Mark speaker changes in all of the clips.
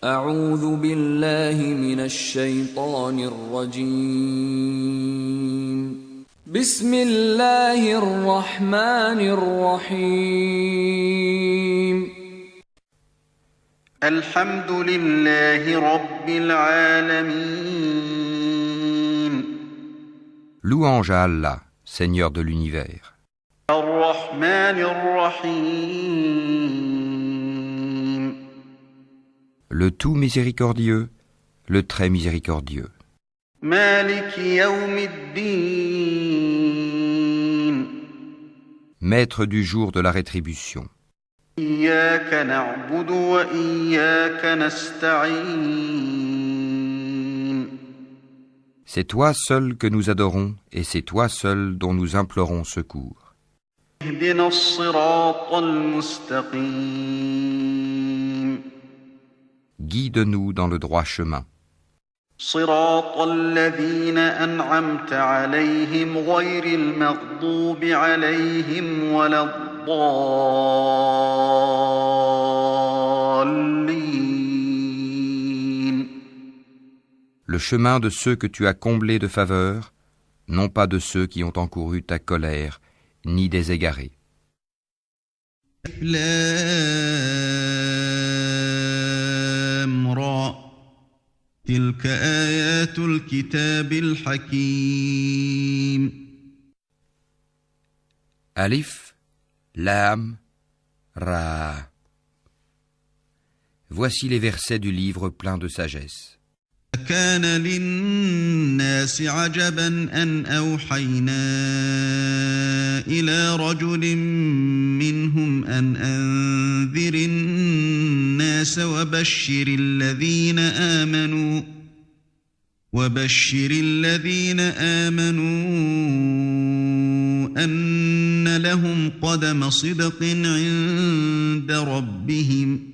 Speaker 1: أعوذ بالله من الشيطان الرجيم بسم الله الرحمن الرحيم
Speaker 2: الحمد لله رب العالمين
Speaker 3: Louange à Allah, Seigneur de l'univers.
Speaker 2: الرحمن الرحيم
Speaker 3: Le tout miséricordieux, le très miséricordieux.
Speaker 2: مالك يوم الدين
Speaker 3: Maître du jour de la rétribution.
Speaker 2: إياك نعبد وإياك نستعين
Speaker 3: C'est toi seul que nous adorons et c'est toi seul dont nous implorons secours.
Speaker 2: اهدنا الصراط المستقيم
Speaker 3: Guide-nous dans le droit chemin.
Speaker 2: صراط الذين أنعمت عليهم غير المغضوب عليهم ولا الضالين
Speaker 3: Le chemin de ceux que tu as comblés de faveur, non pas de ceux qui ont encouru ta colère, ni des égarés.
Speaker 4: لام را تلك آيات الكتاب الحكيم
Speaker 3: Alif, Lam, Ra. Voici les versets du livre plein de sagesse.
Speaker 4: كان للناس عجبا أن أوحينا إلى رجل منهم أن أنذر الناس وبشر الذين آمنوا أن لهم قدم صدق عند ربهم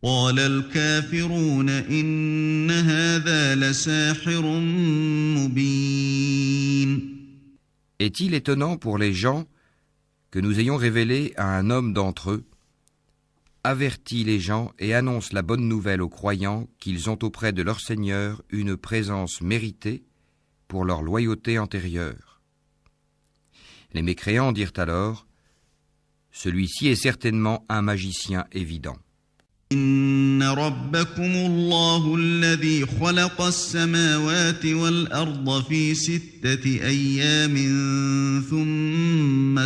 Speaker 4: قال الكافرون إن هذا لساحر مبين.
Speaker 3: Est-il étonnant pour les gens que nous ayons révélé à un homme d'entre eux, avertit les gens et annonce la bonne nouvelle aux croyants qu'ils ont auprès de leur Seigneur une présence méritée pour leur loyauté antérieure. Les mécréants dirent alors, celui-ci est certainement un magicien évident.
Speaker 4: إن ربكم الله الذي خلق السماوات والأرض في 6 أيام ثم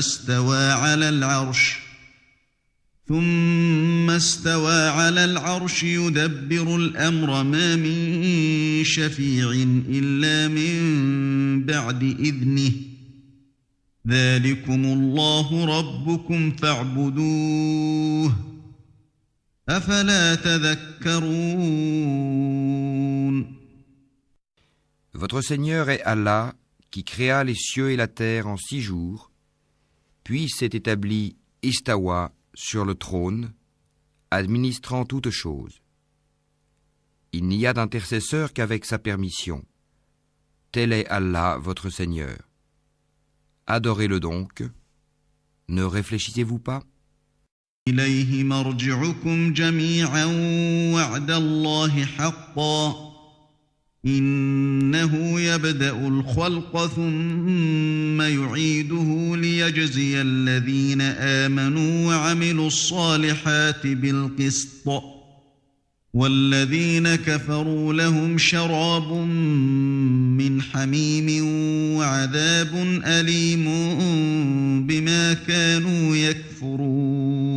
Speaker 4: استوى على العرش يدبر الأمر ما من شفيع إلا من بعد إذنه ذلكم الله ربكم فاعبدوه أفلا تذكرون.
Speaker 3: Votre Seigneur est Allah qui créa les cieux et la terre en 6 jours, puis s'est établi Istawa sur le trône, administrant toutes choses. Il n'y a d'intercesseur qu'avec sa permission. Tel est Allah, votre Seigneur. Adorez-le donc. Ne réfléchissez-vous pas?
Speaker 4: إليه مرجعكم جميعا وعد الله حقا إنه يبدأ الخلق ثم يعيده ليجزي الذين آمنوا وعملوا الصالحات بالقسط والذين كفروا لهم شراب من حميم وعذاب أليم بما كانوا يكفرون.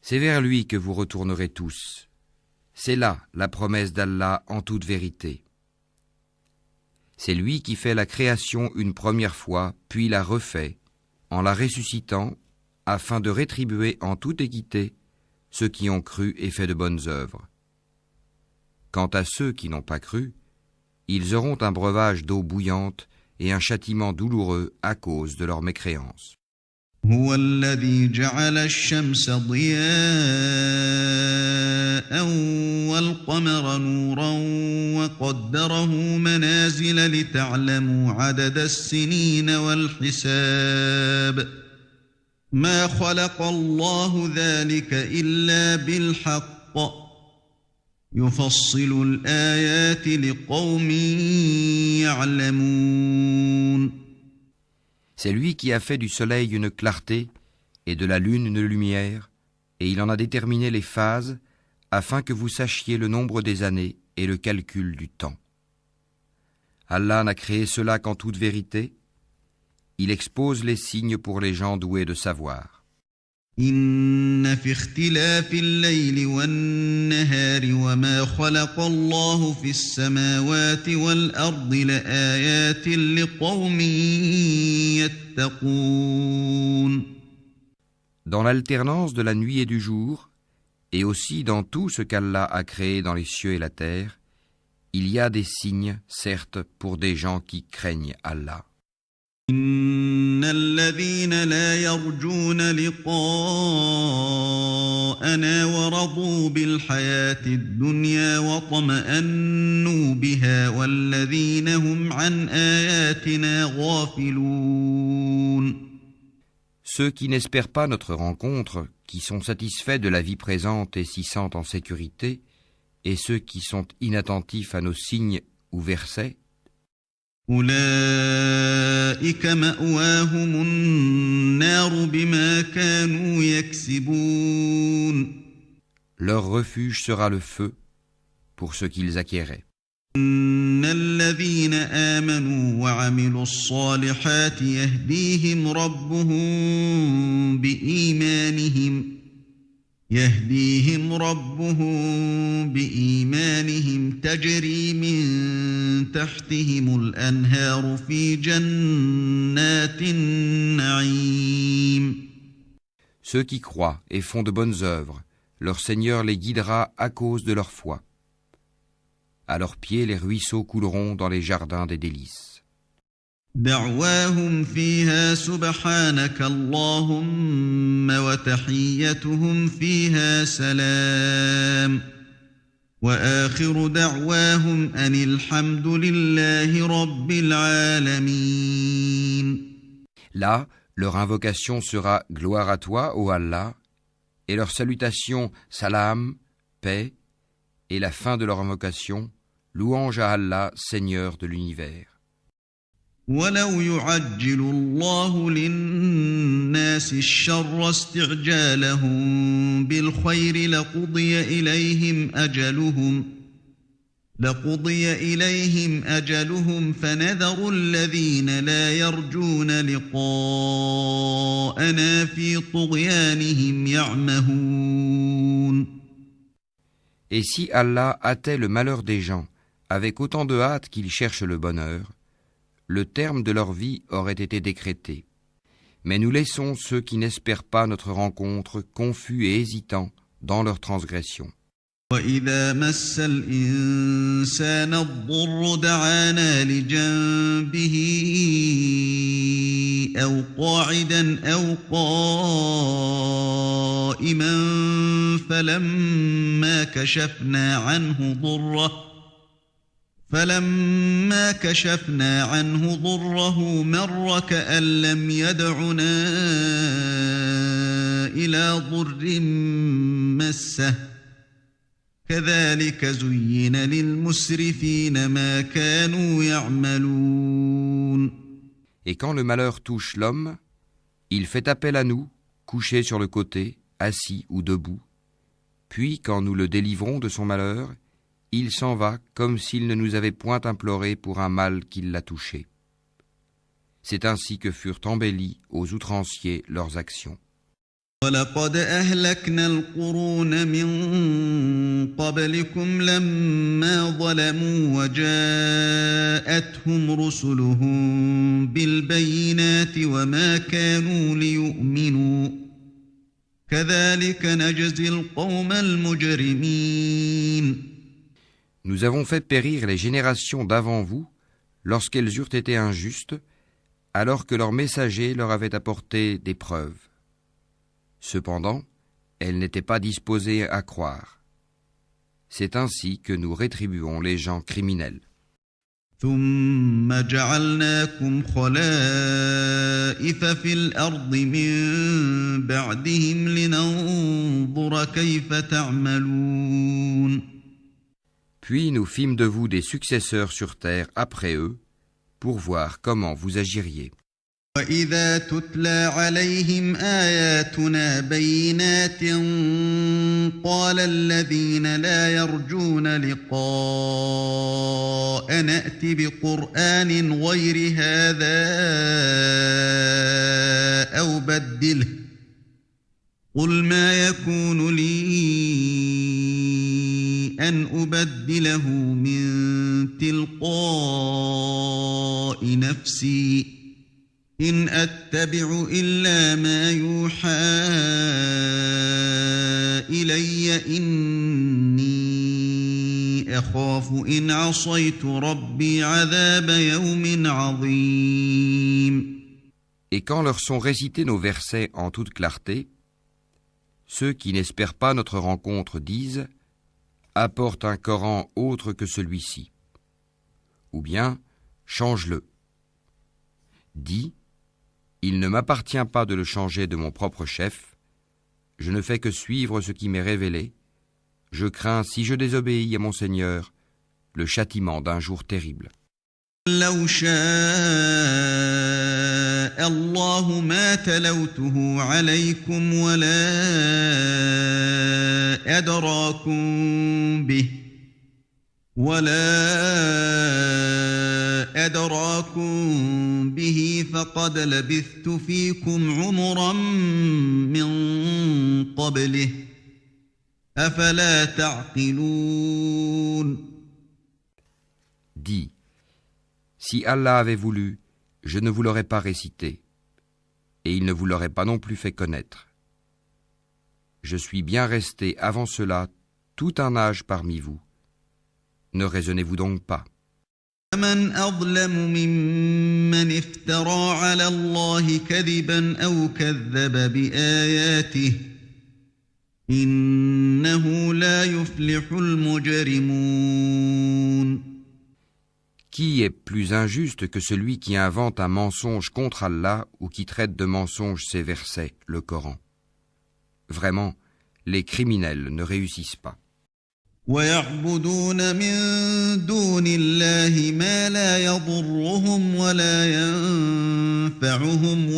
Speaker 3: C'est vers lui que vous retournerez tous. C'est là la promesse d'Allah en toute vérité. C'est lui qui fait la création une première fois, puis la refait, en la ressuscitant, afin de rétribuer en toute équité ceux qui ont cru et fait de bonnes œuvres. Quant à ceux qui n'ont pas cru, ils auront un breuvage d'eau bouillante et un châtiment douloureux à cause de leur mécréance.
Speaker 4: هو الذي جعل الشمس ضياء والقمر نورا وقدره منازل لتعلموا عدد السنين والحساب ما خلق الله ذلك إلا بالحق يفصل الآيات لقوم يعلمون.
Speaker 3: C'est lui qui a fait du soleil une clarté et de la lune une lumière, et il en a déterminé les phases afin que vous sachiez le nombre des années et le calcul du temps. Allah n'a créé cela qu'en toute vérité. Il expose les signes pour les gens doués de savoir.
Speaker 4: إن في اختلاف الليل والنهار وما خلق الله في السماوات والأرض لآيات لقوم يتقون.
Speaker 3: Dans l'alternance de la nuit et du jour, et aussi dans tout ce qu'Allah a créé dans les cieux et la terre, il y a des signes, certes, pour des gens qui craignent Allah.
Speaker 4: إن الذين لا يرجون لقاءنا ورضوا بالحياة الدنيا واطمأنوا بها والذين هم عن آياتنا غافلون.
Speaker 3: Ceux qui n'espèrent pas notre rencontre, qui sont satisfaits de la vie présente et s'y sentent en sécurité, et ceux qui sont inattentifs à nos signes ou versets,
Speaker 4: أولئك مأواهم النار بما كانوا يكسبون.
Speaker 3: leur refuge sera le feu pour ce qu'ils acquéraient.
Speaker 4: إن الذين آمنوا وعملوا الصالحات يهديهم ربهم بإيمانهم تجري من تحتهم الأنهار في جنات النعيم.
Speaker 3: Ceux qui croient et font de bonnes œuvres, leur Seigneur les guidera à cause de leur foi. À leurs pieds, les ruisseaux couleront dans les jardins des délices.
Speaker 4: دعواهم فيها سبحانك اللهم وتحيتهم فيها سلام وآخر دعواهم أن الحمد لله رب العالمين.
Speaker 3: Là, leur invocation sera « Gloire à toi, ô Allah », et leur salutation « Salam », paix, et la fin de leur invocation « Louange à Allah, Seigneur de l'univers ».
Speaker 4: ولو يعجل الله للناس الشر استعجالهم بالخير لقضي إليهم أجلهم فنذر الذين لا يرجون لقاءنا في طغيانهم يعمهون.
Speaker 3: Et si Allah hâtait le malheur des gens avec autant de hâte qu'ils cherchent le bonheur, le terme de leur vie aurait été décrété. Mais nous laissons ceux qui n'espèrent pas notre rencontre confus et hésitants dans leur transgression.
Speaker 4: وَإِذَا مَسَّ الْإِنسَانَ الضُّرُّ دَعَانَا لِجَنبِهِ أَوْ قَاعِدًا أَوْ قَائِمًا فَلَمَّا كشفنا عنه ضره مر كأن لم يدعنا إلى ضر مسه كذلك زين للمسرفين ما كانوا يعملون.
Speaker 3: Et quand le malheur touche l'homme, il fait appel à nous, couché sur le côté, assis ou debout. Puis, quand nous le délivrons de son malheur, il s'en va comme s'il ne nous avait point imploré pour un mal qui l'a touché. C'est ainsi que furent embellies aux outranciers leurs actions.
Speaker 4: وَلَقَدْ أَهْلَكْنَا الْقُرُونَ مِنْ قَبْلِكُمْ لَمَّا ظَلَمُوا وَجَاءَتْهُمْ رُسُلُهُم بِالْبَيِّنَاتِ وَمَا كَانُوا لِيُؤْمِنُوا كَذَلِكَ نَجْزِي الْقَوْمَ الْمُجْرِمِينَ.
Speaker 3: Nous avons fait périr les générations d'avant vous lorsqu'elles eurent été injustes, alors que leurs messagers leur avaient apporté des preuves. Cependant, elles n'étaient pas disposées à croire. C'est ainsi que nous rétribuons les gens criminels.
Speaker 4: ثم جعلناكم خلائف في الأرض من بعدهم لننظر كيف تعملون.
Speaker 3: Puis nous fîmes de vous des successeurs sur terre après eux, pour voir comment vous agiriez.
Speaker 4: وَإِذَا تُتْلَى عَلَيْهِمْ آيَاتُنَا بَيِّنَاتٍ قَالَ الَّذِينَ لَا يَرْجُونَ لِقَاءَنَا ائْتِ بِقُرْآنٍ غَيْرِ هَذَا أَوْ بَدِّلْهُ قُلْ مَا يَكُونُ لِي أَنْ أُبَدِّلَهُ مِنْ تِلْقَاءِ نَفْسِي إِنْ أَتَّبِعُ إِلَّا مَا يُوحَى إِلَيَّ إِنِّي أَخَافُ إِنْ عَصَيْتُ رَبِّي عَذَابَ يَوْمٍ عَظِيمٍ.
Speaker 3: Et quand leur sont récités nos versets en toute clarté, ceux qui n'espèrent pas notre rencontre disent « Apporte un Coran autre que celui-ci » ou bien « Change-le ». Dis « Il ne m'appartient pas de le changer de mon propre chef, je ne fais que suivre ce qui m'est révélé, je crains, si je désobéis à mon Seigneur, le châtiment d'un jour terrible. »
Speaker 4: لو شاء الله ما تلوته عليكم ولا أدراكم به فقد لبثت فيكم عمرا من قبله أفلا تعقلون.
Speaker 3: Dis, si Allah avait voulu, je ne vous l'aurais pas récité, et il ne vous l'aurait pas non plus fait connaître. Je suis bien resté avant cela tout un âge parmi vous. Ne raisonnez-vous donc pas.
Speaker 4: فمن أظلم ممن افترى على الله كذبا أو كذب بآياته إنه لا يفلح المجرمون.
Speaker 3: Qui est plus injuste que celui qui invente un mensonge contre Allah ou qui traite de mensonge ses versets, le Coran? Vraiment, les criminels ne réussissent pas.
Speaker 4: ويعبدون من دون الله ما لا يضرهم ولا ينفعهم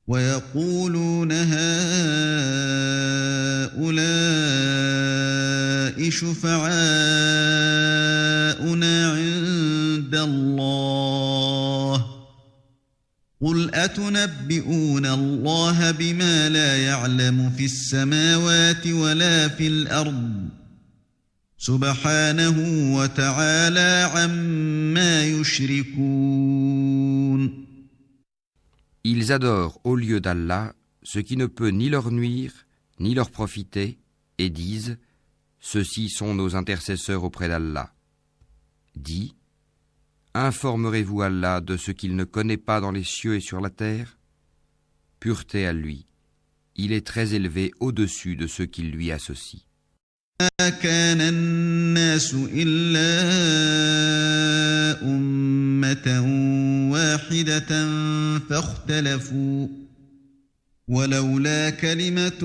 Speaker 4: ويقولون هؤلاء شفعاؤنا عند الله قل أتنبئون الله بما لا يعلم في السماوات ولا في الأرض سبحانه وتعالى عما يشركون.
Speaker 3: Ils adorent au lieu d'Allah ce qui ne peut ni leur nuire, ni leur profiter, et disent « Ceux-ci sont nos intercesseurs auprès d'Allah ». Dis « Informerez-vous Allah de ce qu'il ne connaît pas dans les cieux et sur la terre? Pureté à lui, il est très élevé au-dessus de ceux qui lui associent.
Speaker 4: ما كان الناس إلا أمة واحدة فاختلفوا ولولا كلمة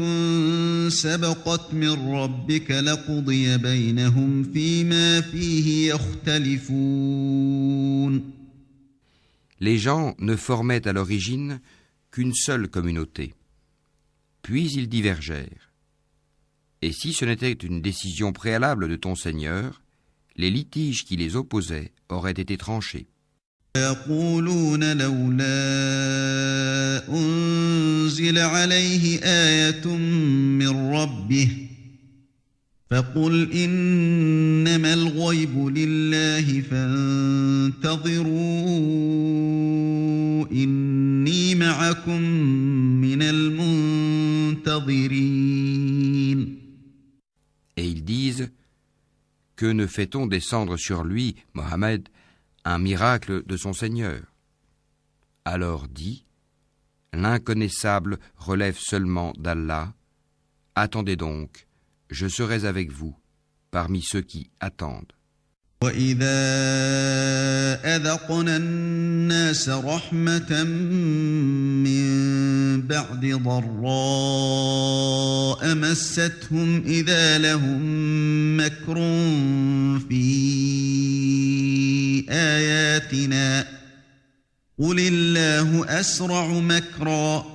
Speaker 4: سبقت من ربك لقضي بينهم فيما فيه يختلفون.
Speaker 3: Les gens ne formaient à l'origine qu'une seule communauté. Puis ils divergèrent. Et si ce n'était une décision préalable de ton Seigneur, les litiges qui les opposaient auraient été tranchés.
Speaker 4: يقولون لولا أنزل عليه آية من ربه فقل إنما الغيب لله فانتظروا إني معكم من المنتظرين.
Speaker 3: Et ils disent, que ne fait-on descendre sur lui, Mohammed, un miracle de son Seigneur? Alors dis, l'inconnaissable relève seulement d'Allah. Attendez donc, je serai avec vous, parmi ceux qui attendent.
Speaker 4: وَإِذَا أَذَقْنَا النَّاسَ رَحْمَةً مِّن بَعْدِ ضَرَّاءَ الضراء مستهم إذا لهم مكر في آياتنا قل الله أسرع مكرا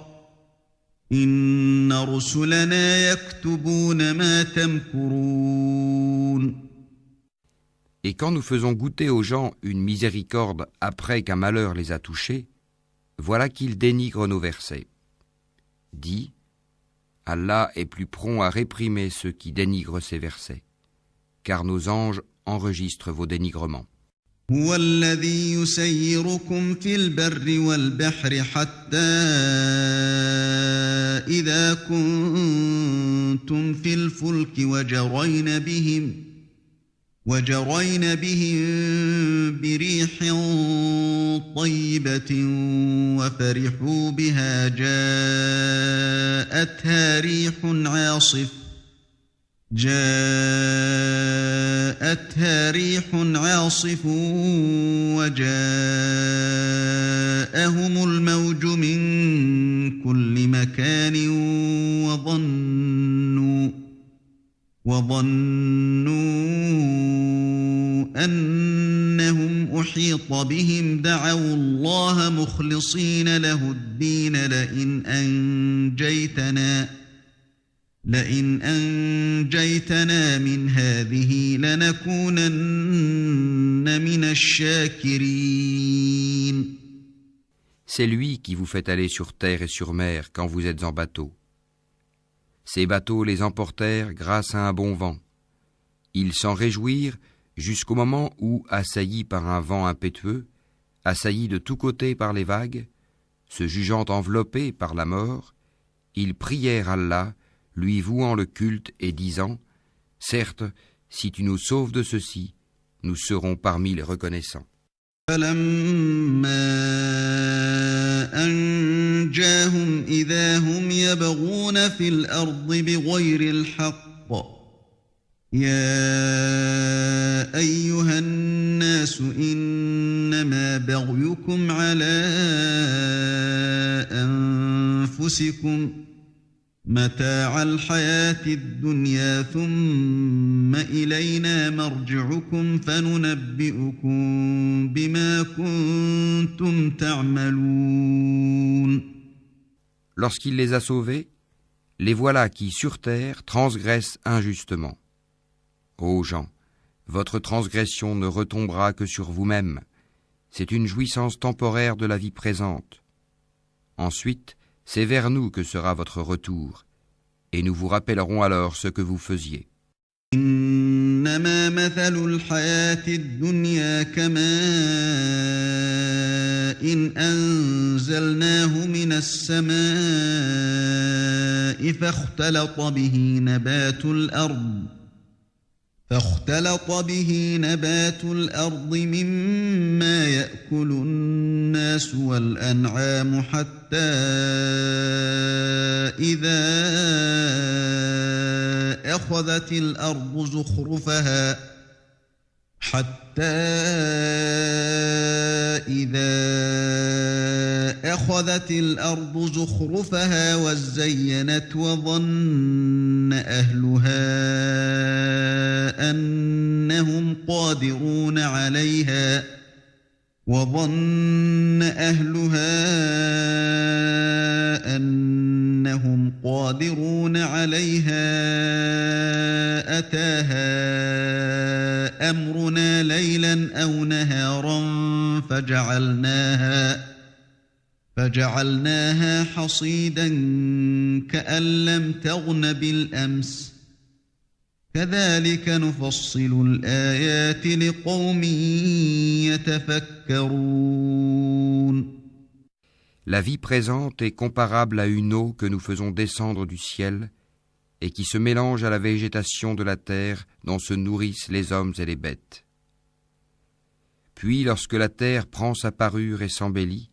Speaker 4: إن رسلنا يكتبون ما تمكرون.
Speaker 3: Et quand nous faisons goûter aux gens une miséricorde après qu'un malheur les a touchés, voilà qu'ils dénigrent nos versets. Dis, Allah est plus prompt à réprimer ceux qui dénigrent ses versets, car nos anges enregistrent vos dénigrements.
Speaker 4: هو الذي يسيركم في البر والبحر حتى إذا كنتم في الفلك وجرين بهم بريح طيبة وفرحوا بها جاءتها ريح عاصف وجاءهم الموج من كل مكان وظنوا أنهم أحيط بهم دعوا الله مخلصين له الدين لئن أنجيتنا من هذه لنكونن من الشاكرين.
Speaker 3: C'est lui qui vous fait aller sur terre et sur mer quand vous êtes en bateau. Ces bateaux les emportèrent grâce à un bon vent. Ils s'en réjouirent jusqu'au moment où, assaillis par un vent impétueux, assaillis de tous côtés par les vagues, se jugeant enveloppés par la mort, ils prièrent Allah, lui vouant le culte et disant « Certes, si tu nous sauves de ceci, nous serons parmi les reconnaissants. »
Speaker 4: فلما أنجاهم إذا هم يبغون في الأرض بغير الحق يا أيها الناس إنما بغيكم على أنفسكم متاع الحياة الدنيا ثم إلينا مرجعكم فننبئكم بما كنتم تعملون.
Speaker 3: Lorsqu'il les a sauvés, les voilà qui sur terre transgressent injustement. Ô gens, votre transgression ne retombera que sur vous-même. C'est une jouissance temporaire de la vie présente. Ensuite, c'est vers nous que sera votre retour, et nous vous rappellerons alors ce que vous faisiez.
Speaker 4: إنما مثل الحياة الدنيا كماء إن أنزلناه من السماء فاختلط به نبات الأرض مما يأكل الناس والأنعام حتى إذا أخذت الأرض زخرفها وزينت وظن أهلها أنهم قادرون عليها أتاها أمرنا ليلا أو نهارا فجعلناها حصيدا كأن لم تغن بالأمس كذلك نفصل الآيات لقوم يتفكرون.
Speaker 3: La vie présente est comparable à une eau que nous faisons descendre du ciel et qui se mélange à la végétation de la terre dont se nourrissent les hommes et les bêtes. Puis, lorsque la terre prend sa parure et s'embellit,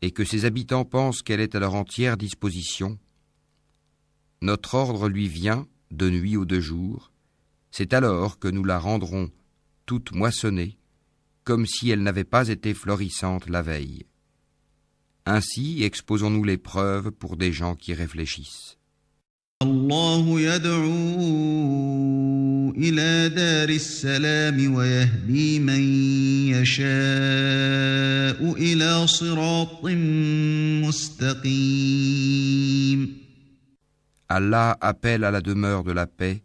Speaker 3: et que ses habitants pensent qu'elle est à leur entière disposition, notre ordre lui vient, de nuit ou de jour, c'est alors que nous la rendrons toute moissonnée, comme si elle n'avait pas été florissante la veille. Ainsi exposons-nous les preuves pour des gens qui réfléchissent.
Speaker 4: الله يدعو إلى دار السلام ويهدي من يشاء إلى صراط مستقيم.
Speaker 3: Allah appelle à la demeure de la paix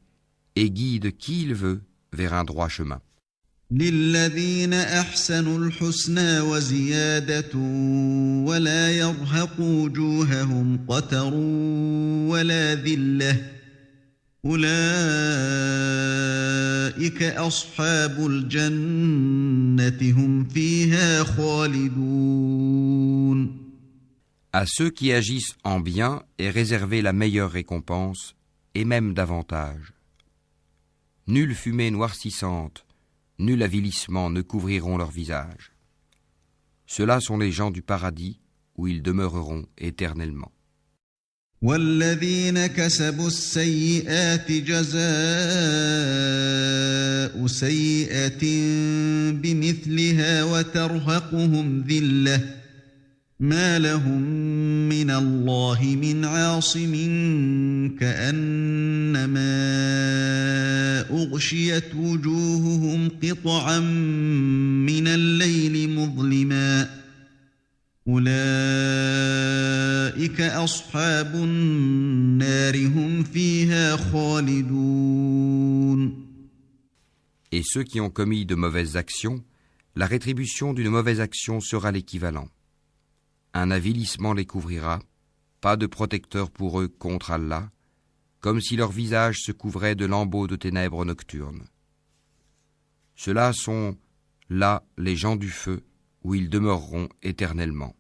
Speaker 3: et guide qui il veut vers un droit chemin.
Speaker 4: للذين أحسنوا الحسنى وزيادة ولا يرهق وجوههم قتر ولا ذلة أولئك أصحاب الجنة هم فيها خالدون.
Speaker 3: À ceux qui agissent en bien est réservée la meilleure récompense, et même davantage. Nulle fumée noircissante, nul avilissement ne couvriront leur visage. Ceux-là sont les gens du paradis, où ils demeureront éternellement.
Speaker 4: والذين كسبوا السيئات جزاء سيئة بمثلها وترهقهم ذلة ما لهم من الله من عاصم كأنما أغشيت وجوههم قطعا من الليل مظلما أولئك أصحاب النار هم فيها خالدون.
Speaker 3: Et ceux qui ont commis de mauvaises actions, la rétribution d'une mauvaise action sera l'équivalent. Un avilissement les couvrira, pas de protecteur pour eux contre Allah, comme si leur visage se couvrait de lambeaux de ténèbres nocturnes. Ceux-là sont, là, les gens du feu, où ils demeureront éternellement.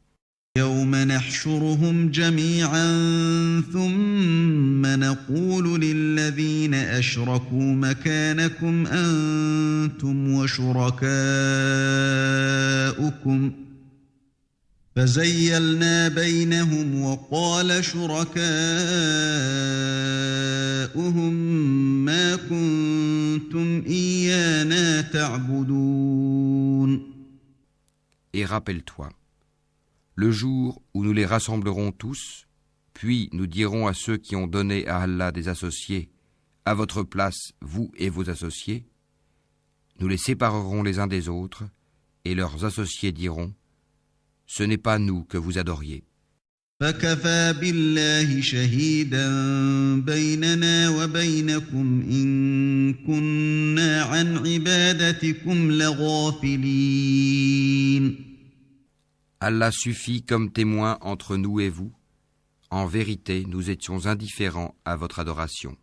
Speaker 4: يوم نحشرهم جميعا ثم نقول للذين أشركوا مكانكم أنتم وشركاؤكم فزيلنا بينهم وقال شركاؤهم ما كنتم إيانا تعبدون.
Speaker 3: Et rappelle-toi, le jour où nous les rassemblerons tous, puis nous dirons à ceux qui ont donné à Allah des associés, à votre place, vous et vos associés, nous les séparerons les uns des autres, et leurs associés diront, ce n'est pas nous que vous adoriez.
Speaker 4: فكفى بالله شهيدا بيننا وبينكم إن كنا عن عبادتكم لغافلين.
Speaker 3: Allah suffit comme témoin entre nous et vous. En vérité, nous étions indifférents à votre adoration.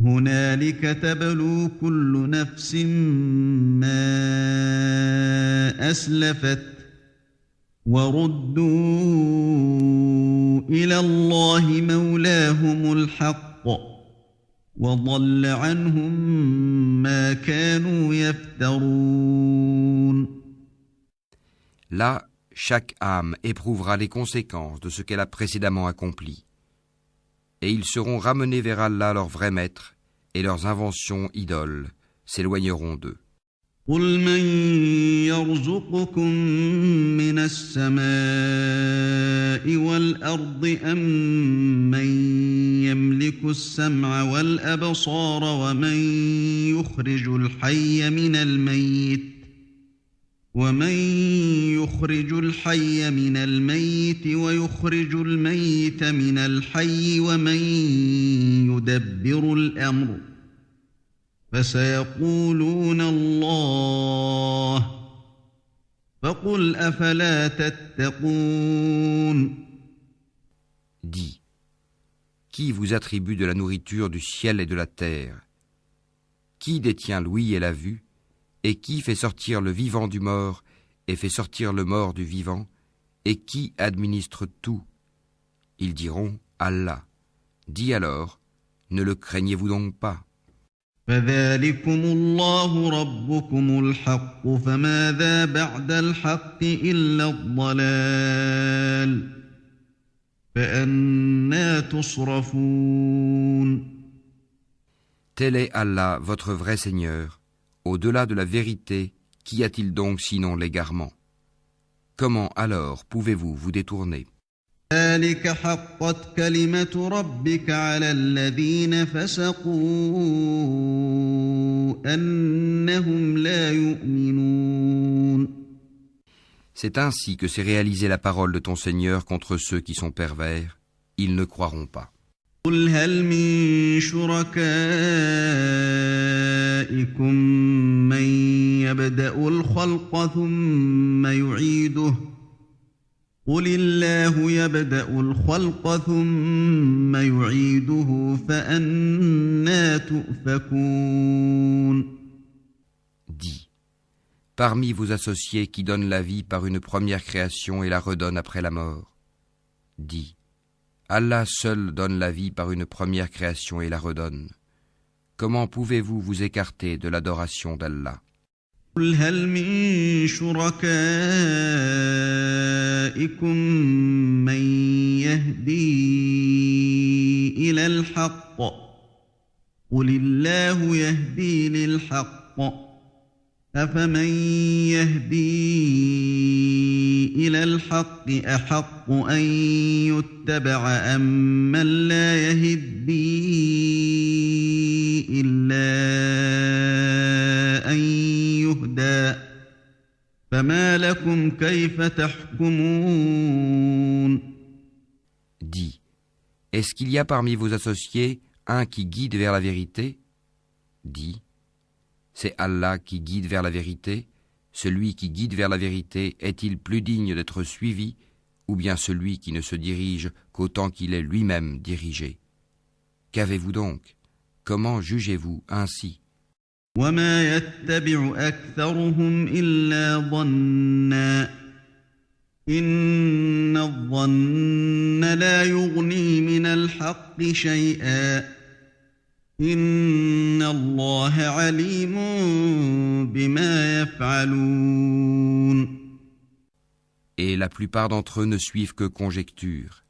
Speaker 4: هنالك تبلو كل نفس ما أسلفت وردوا إلى الله مولاهم الحق وضل عنهم ما كانوا يفترون.
Speaker 3: Là, chaque âme éprouvera les conséquences de ce qu'elle a précédemment accompli. Et ils seront ramenés vers Allah leur vrai maître, et leurs inventions idoles s'éloigneront d'eux.
Speaker 4: قل من يرزقكم من السماء والأرض أم من يملك السمع والأبصار ومن يخرج الحي من الميت ويخرج الميت من الحي ومن يدبر الأمر فسيقولون الله فقل أفلا تتقون.
Speaker 3: Dis, qui vous attribue de la nourriture du ciel et de la terre? Qui détient l'ouïe et la vue? Et qui fait sortir le vivant du mort et fait sortir le mort du vivant? Et qui administre tout? Ils diront Allah. Dis alors, ne le craignez-vous donc pas?
Speaker 4: فذلكم الله ربكم الحق فماذا بعد الحق إلا الضلال فأنى تصرفون.
Speaker 3: Tel est Allah, votre vrai Seigneur. Au-delà de la vérité, qu'y a-t-il donc sinon l'égarement? Comment alors pouvez-vous vous détourner?
Speaker 4: ذلك حقت كلمة ربك على الذين فسقوا أنهم لا يؤمنون.
Speaker 3: C'est ainsi que s'est réalisée la parole de ton Seigneur contre ceux qui sont pervers. Ils ne croiront pas.
Speaker 4: قل هل من شركائكم من يبدأ الخلق ثم يعيده قل الله يبدأ الخلق ثم يعيده فأنى تؤفكون.
Speaker 3: Dis, parmi vos associés qui donnent la vie par une première création et la redonnent après la mort. Dis, Allah seul donne la vie par une première création et la redonne. Comment pouvez-vous vous écarter de l'adoration d'Allah?
Speaker 4: قل هل من شركائكم من يهدي إلى الحق قل الله يهدي للحق أفمن يهدي إلى الحق أحق أن يتبع أمن لا يهدي إلا أن يهدى فما لكم كيف تحكمون.
Speaker 3: Dis, est-ce qu'il y a parmi vos associés un qui guide vers la vérité? Dis, c'est Allah qui guide vers la vérité. Celui qui guide vers la vérité est-il plus digne d'être suivi, ou bien celui qui ne se dirige qu'autant qu'il est lui-même dirigé? Qu'avez-vous donc? Comment jugez-vous ainsi?
Speaker 4: وما يتبع أكثرهم إلا ظنا إن الظن لا يغني من الحق شيئا إن الله عليم بما يفعلون.
Speaker 3: Et la plupart d'entre eux ne suivent que conjecture.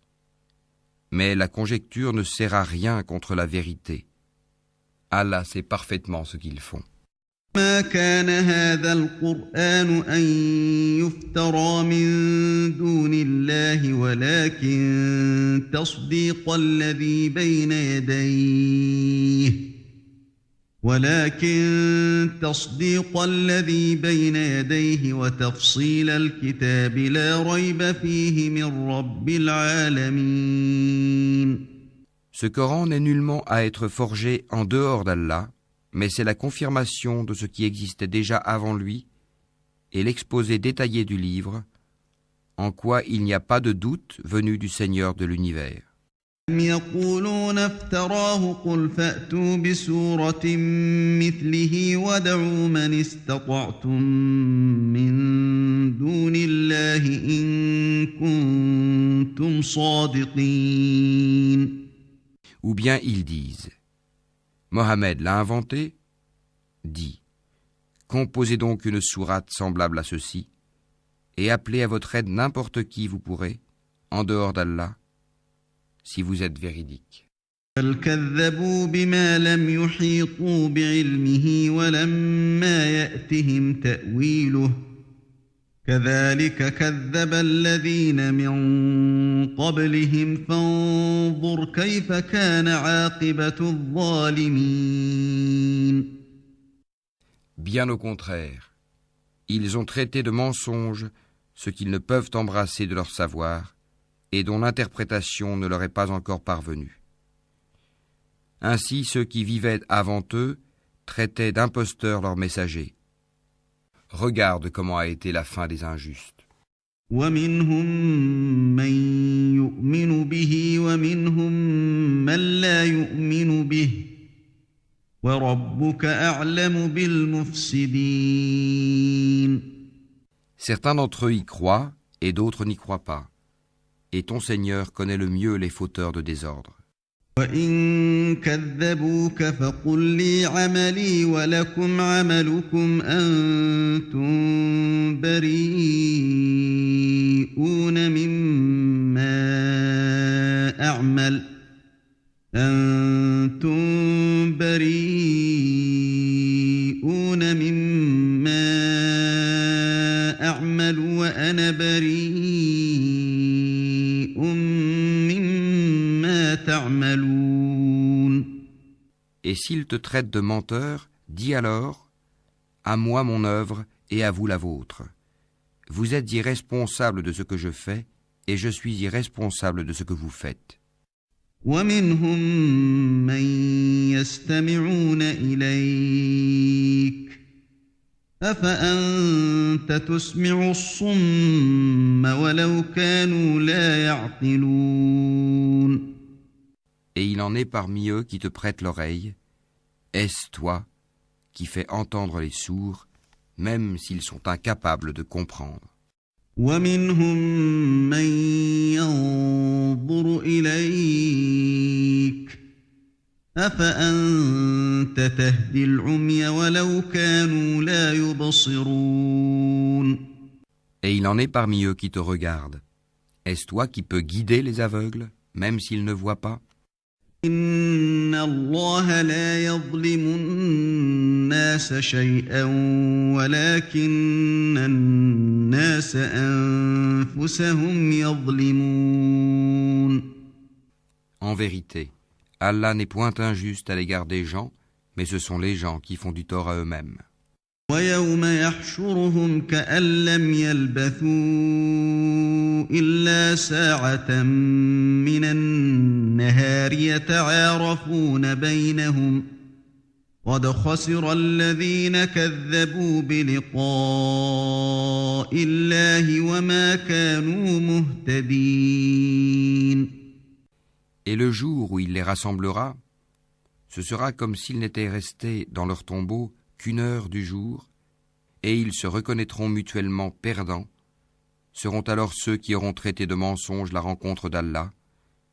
Speaker 3: Mais la conjecture ne sert à rien contre la vérité. Allah sait parfaitement ce qu'ils font.
Speaker 4: ما كان هذا القرآن أن يفترى من دون الله ولكن تصديق الذي بين يديه وتفصيل الكتاب لا ريب فيه من رب العالمين.
Speaker 3: Ce Coran n'est nullement à être forgé en dehors d'Allah, mais c'est la confirmation de ce qui existait déjà avant lui et l'exposé détaillé du livre, en quoi il n'y a pas de doute venu du Seigneur de l'univers.
Speaker 4: أم يقولون افتراه قل فأتوا بسورة مثله وادعوا من استطعتم من دون الله إن كنتم صادقين.
Speaker 3: Ou bien ils disent, Mohammed l'a inventé? Dis, composez donc une sourate semblable à ceci, et appelez à votre aide n'importe qui vous pourrez, en dehors d'Allah, si vous êtes véridique.
Speaker 4: بل كذبوا بما لم يحيطوا بعلمه ولما يأتهم تأويله كذلك كذب الذين من قبلهم فانظر كيف كان عاقبة الظالمين.
Speaker 3: Bien au contraire, ils ont traité de mensonges ce qu'ils ne peuvent embrasser de leur savoir et dont l'interprétation ne leur est pas encore parvenue. Ainsi, ceux qui vivaient avant eux traitaient d'imposteurs leurs messagers. Regarde comment a été la fin des injustes.
Speaker 4: ومنهم من يؤمن به ومنهم من لا يؤمن به وربك أعلم بالمفسدين.
Speaker 3: Certains d'entre eux y croient et d'autres n'y croient pas. Et ton Seigneur connaît le mieux les fauteurs de désordre.
Speaker 4: وإن كذبوك فقل لي عملي ولكم عملكم أنتم بريئون مما أعمل وأنا بريء
Speaker 3: Et s'ils te traitent de menteur, dis alors, à moi mon œuvre et à vous la vôtre. Vous êtes irresponsables de ce que je fais, et je suis irresponsable de ce que vous faites.
Speaker 4: ومنهم من يستمعون إليك أفأنت تسمع الصم ولو كانوا لا يعقلون.
Speaker 3: Et il en est parmi eux qui te prêtent l'oreille. Est-ce toi qui fais entendre les sourds, même s'ils sont incapables de comprendre?
Speaker 4: ومنهم من ينظر إليك أفأنت تهدي العمي ولو كانوا لا يبصرون.
Speaker 3: Et il en est parmi eux qui te regardent. Est-ce toi qui peux guider les aveugles, même s'ils ne voient pas?
Speaker 4: إن الله لا يظلم الناس شيئا ولكن الناس أنفسهم يظلمون.
Speaker 3: En vérité, Allah n'est point injuste à l'égard des gens, mais ce sont les gens qui font du tort à eux-mêmes.
Speaker 4: ويوم يحشرهم كأن لم يلبثوا إلا ساعة من النهار يتعارفون بينهم قد خسر الذين كذبوا بلقاء الله وما كانوا مهتدين.
Speaker 3: Et le jour où il les rassemblera, ce sera comme s'ils n'étaient restés dans leur tombeau qu'une heure du jour, et ils se reconnaîtront mutuellement perdants, seront alors ceux qui auront traité de mensonge la rencontre d'Allah,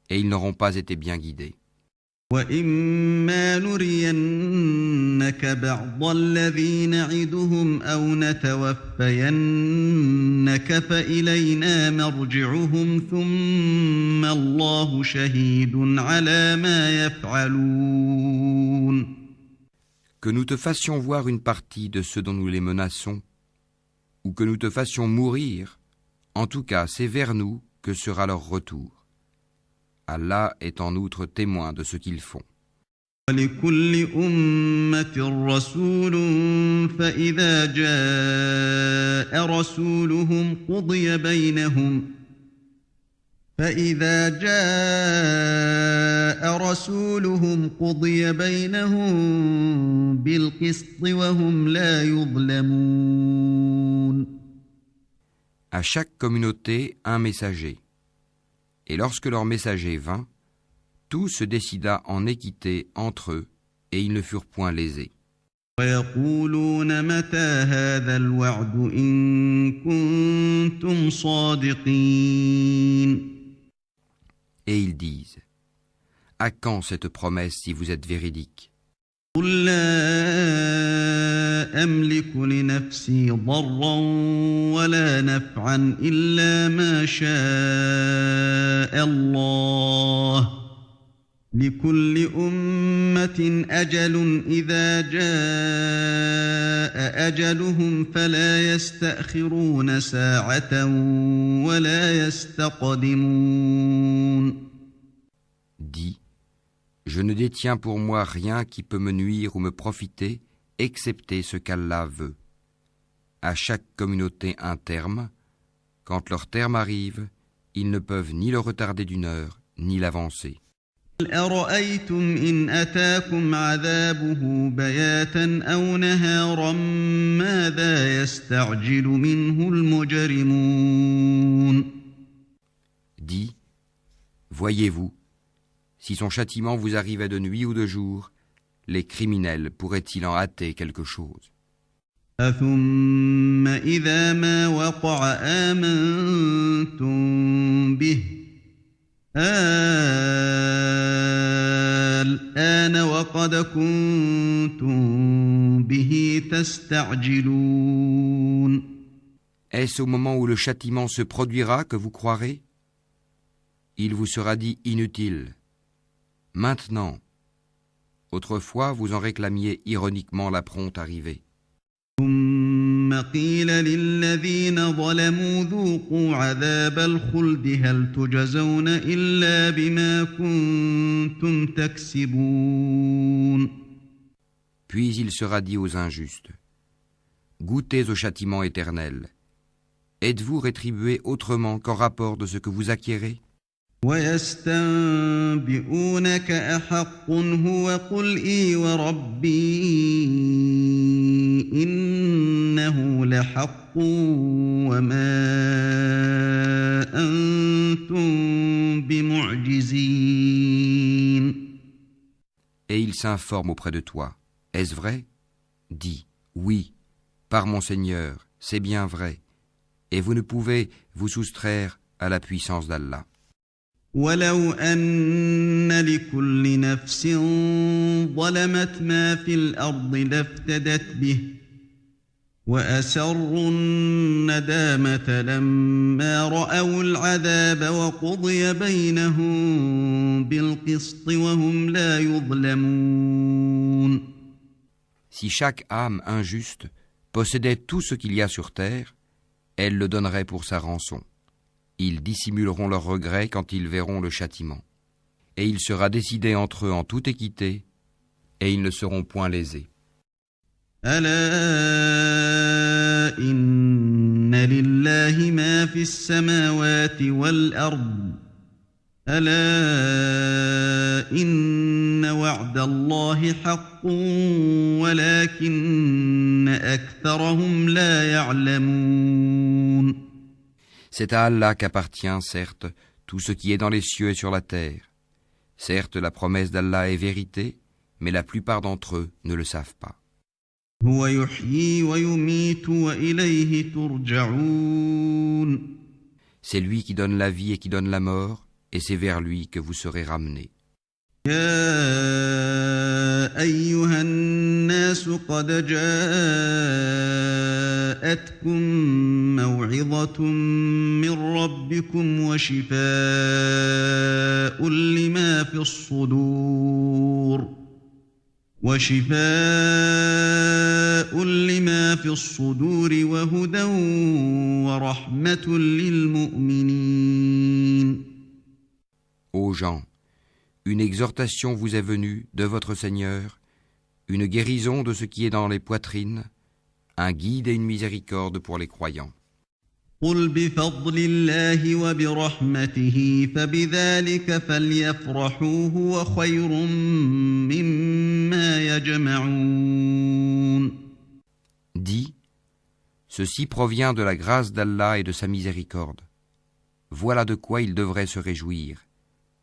Speaker 3: et ils n'auront pas été bien guidés.
Speaker 4: وَإِمَّا نُرِيَنَّكَ بَعْضَ الَّذِي نَعِدُهُمْ أَوْ نَتَوَفَّيَنَّكَ فَإِلَيْنَا مَرْجِعُهُمْ ثُمَّ اللَّهُ شَهِيدٌ عَلَى مَا يَفْعَلُونَ.
Speaker 3: Que nous te fassions voir une partie de ceux dont nous les menaçons, ou que nous te fassions mourir, en tout cas c'est vers nous que sera leur retour. Allah est en outre témoin de ce qu'ils font.
Speaker 4: وَلِكُلِّ أُمَّةٍ رَّسُولٌ فَإِذَا جَاءَ رَسُولُهُمْ قُضِيَ بَيْنَهُم بِالْقِسْطِ وَهُمْ لَا يُظْلَمُونَ.
Speaker 3: À chaque communauté, un messager. Et lorsque leur messager vint, tout se décida en équité entre eux, et ils ne furent point lésés.
Speaker 4: وَيَقُولُونَ مَتَى هَذَا الْوَعْدُ إِن كُنتُمْ صَادِقِينَ.
Speaker 3: Et ils disent, à quand cette promesse si vous êtes véridiques?
Speaker 4: قُل لَّا أَمْلِكُ لِنَفْسِي ضَرًّا وَلَا نَفْعًا إِلَّا مَا شَاءَ اللَّهُ لِكُلِّ أُمَّةٍ أَجَلٌ إِذَا جَاءَ أَجَلُهُمْ فَلَا يَسْتَأْخِرُونَ سَاعَةً وَلَا يَسْتَقْدِمُونَ.
Speaker 3: Dis, je ne détiens pour moi rien qui peut me nuire ou me profiter, excepté ce qu'Allah veut. À chaque communauté un terme. Quand leur terme arrive, ils ne peuvent ni le retarder d'une heure, ni l'avancer.
Speaker 4: أَرَأَيْتُمْ إِنْ أَتَاكُمْ عَذَابُهُ بَيَاتًا أَوْ نَهَارًا مَاذَا يَسْتَعْجِلُ مِنْهُ الْمُجْرِمُونَ.
Speaker 3: Dis, voyez-vous, si son châtiment vous arrivait de nuit ou de jour, les criminels pourraient-ils en hâter quelque chose?
Speaker 4: أَثُمَّ إِذَا مَا وَقَعَ آمَنْتُمْ بِهِ الآن وقد كنتم به تستعجلون.
Speaker 3: Est-ce au moment où le châtiment se produira que vous croirez? Il vous sera dit inutile. Maintenant. Autrefois, vous en réclamiez ironiquement la prompte arrivée.
Speaker 4: ثم قيل للذين ظلموا ذوقوا عذاب الخلد هل تجزون إلا بما كنتم تكسبون.
Speaker 3: Puis il sera dit aux injustes, goûtez au châtiment éternel. Êtes-vous rétribués autrement qu'en rapport de ce que vous acquérez?
Speaker 4: ويستنبئونك أحق هو قل إي وربي إنه لحق وما أنتم بمعجزين.
Speaker 3: Et il s'informe auprès de toi. Est-ce vrai? Dis, oui, par mon Seigneur, c'est bien vrai, et vous ne pouvez vous soustraire à la puissance d'Allah.
Speaker 4: ولو أن لكل نفس ظلمت ما في الأرض لافتدت به وأسروا الندامة لما رأوا العذاب وقضي بينهم بالقسط وهم لا يظلمون.
Speaker 3: Si chaque âme injuste possédait tout ce qu'il y a sur terre, elle le donnerait pour sa rançon. Ils dissimuleront leurs regrets quand ils verront le châtiment. Et il sera décidé entre eux en toute équité, et ils ne seront point lésés.
Speaker 4: ألا إن لله ما في السماوات والأرض ألا إن وعد الله حق ولكن أكثرهم لا يعلمون.
Speaker 3: C'est à Allah qu'appartient, certes, tout ce qui est dans les cieux et sur la terre. Certes, la promesse d'Allah est vérité, mais la plupart d'entre eux ne le savent pas.
Speaker 4: هو يحيي ويميت وإليه ترجعون.
Speaker 3: C'est lui qui donne la vie et qui donne la mort, et c'est vers lui que vous serez ramenés.
Speaker 4: يا أيها الناس قد جاءتكم موعظة من ربكم وشفاء لما في الصدور وهدى ورحمة للمؤمنين.
Speaker 3: Ô gens, une exhortation vous est venue de votre Seigneur, une guérison de ce qui est dans les poitrines, un guide et une miséricorde pour les croyants.
Speaker 4: قل بفضل الله وبرحمته فبذلك فليفرحوا هو خير مما يجمعون.
Speaker 3: Dis, ceci provient de la grâce d'Allah et de sa miséricorde. Voilà de quoi ils devraient se réjouir.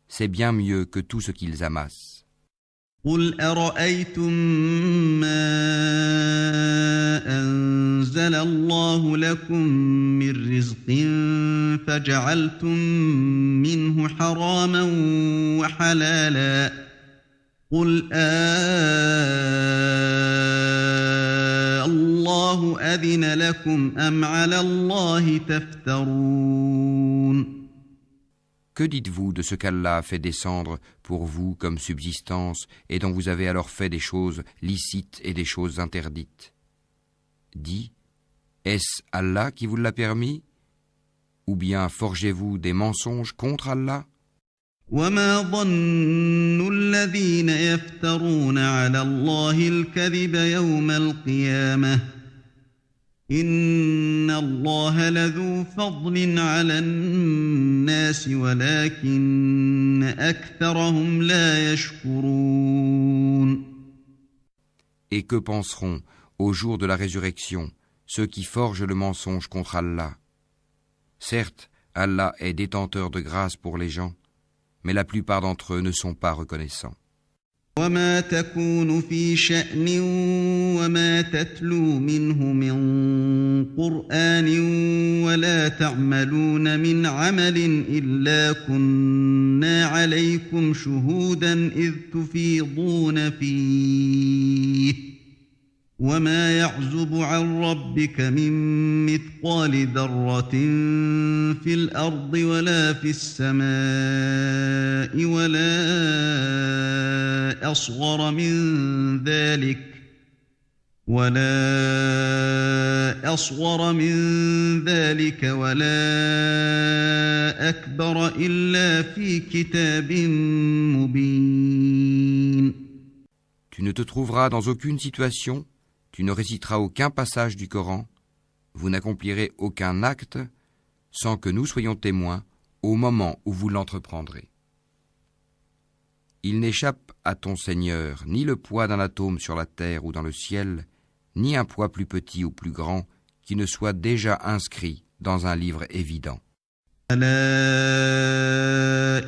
Speaker 3: C'est bien mieux que tout ce qu'ils amassent.
Speaker 4: قل أرأيتم ما أنزل الله لكم من رزق فجعلتم منه حراما وحلالا قل الله أذن لكم أم على الله تفترون.
Speaker 3: Que dites-vous de ce qu'Allah a fait descendre pour vous comme subsistance et dont vous avez alors fait des choses licites et des choses interdites? Dis, est-ce Allah qui vous l'a permis? Ou bien forgez-vous des mensonges contre Allah?
Speaker 4: وما ظن الذين يفترون على الله الكذب يوم القيامة إن الله لذو فضل على الناس ولكن أكثرهم لا يشكرون.
Speaker 3: Et que penseront, au jour de la résurrection, ceux qui forgent le mensonge contre Allah? Certes, Allah est détenteur de grâce pour les gens, mais la plupart d'entre eux ne sont pas reconnaissants.
Speaker 4: وما تكون في شأن وما تتلو منه من قرآن ولا تعملون من عمل إلا كنا عليكم شهودا إذ تفيضون فيه وما يعزب عن ربك من مثقال ذرة في الأرض ولا في السماء ولا أصغر من ذلك ولا أصغر من ذلك ولا أكبر إلا في كتاب مبين.
Speaker 3: Tu ne te trouveras dans aucune situation, tu ne réciteras aucun passage du Coran, vous n'accomplirez aucun acte sans que nous soyons témoins au moment où vous l'entreprendrez. Il n'échappe à ton Seigneur ni le poids d'un atome sur la terre ou dans le ciel, ni un poids plus petit ou plus grand qui ne soit déjà inscrit dans un livre évident.
Speaker 4: ألا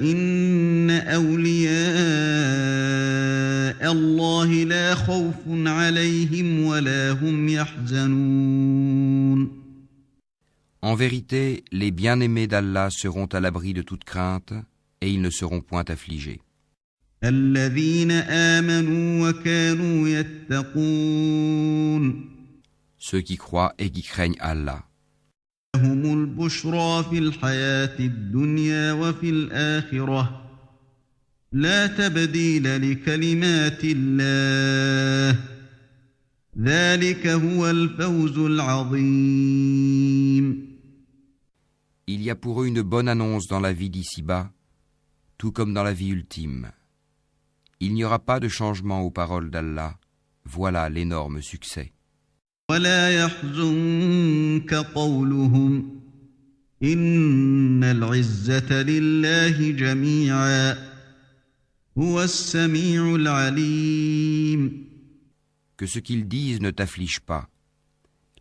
Speaker 4: إن أولياء الله لا خوف عليهم ولا هم يحزنون.
Speaker 3: En vérité, les bien-aimés d'Allah seront à l'abri de toute crainte et ils ne seront point affligés.
Speaker 4: الذين آمنوا وكانوا يتقون.
Speaker 3: Ceux qui croient et qui craignent Allah.
Speaker 4: لهم البشرى في الحياة الدنيا وفي الآخرة لا تبديل لكلمات الله ذلك هو الفوز العظيم.
Speaker 3: Il y a pour eux une bonne annonce dans la vie d'ici-bas, tout comme dans la vie ultime. Il n'y aura pas de changement aux paroles d'Allah. Voilà l'énorme succès.
Speaker 4: ولا يحزنك قولهم إن العزة لله جميعا هو السميع العليم.
Speaker 3: Que ce qu'ils disent ne t'afflige pas.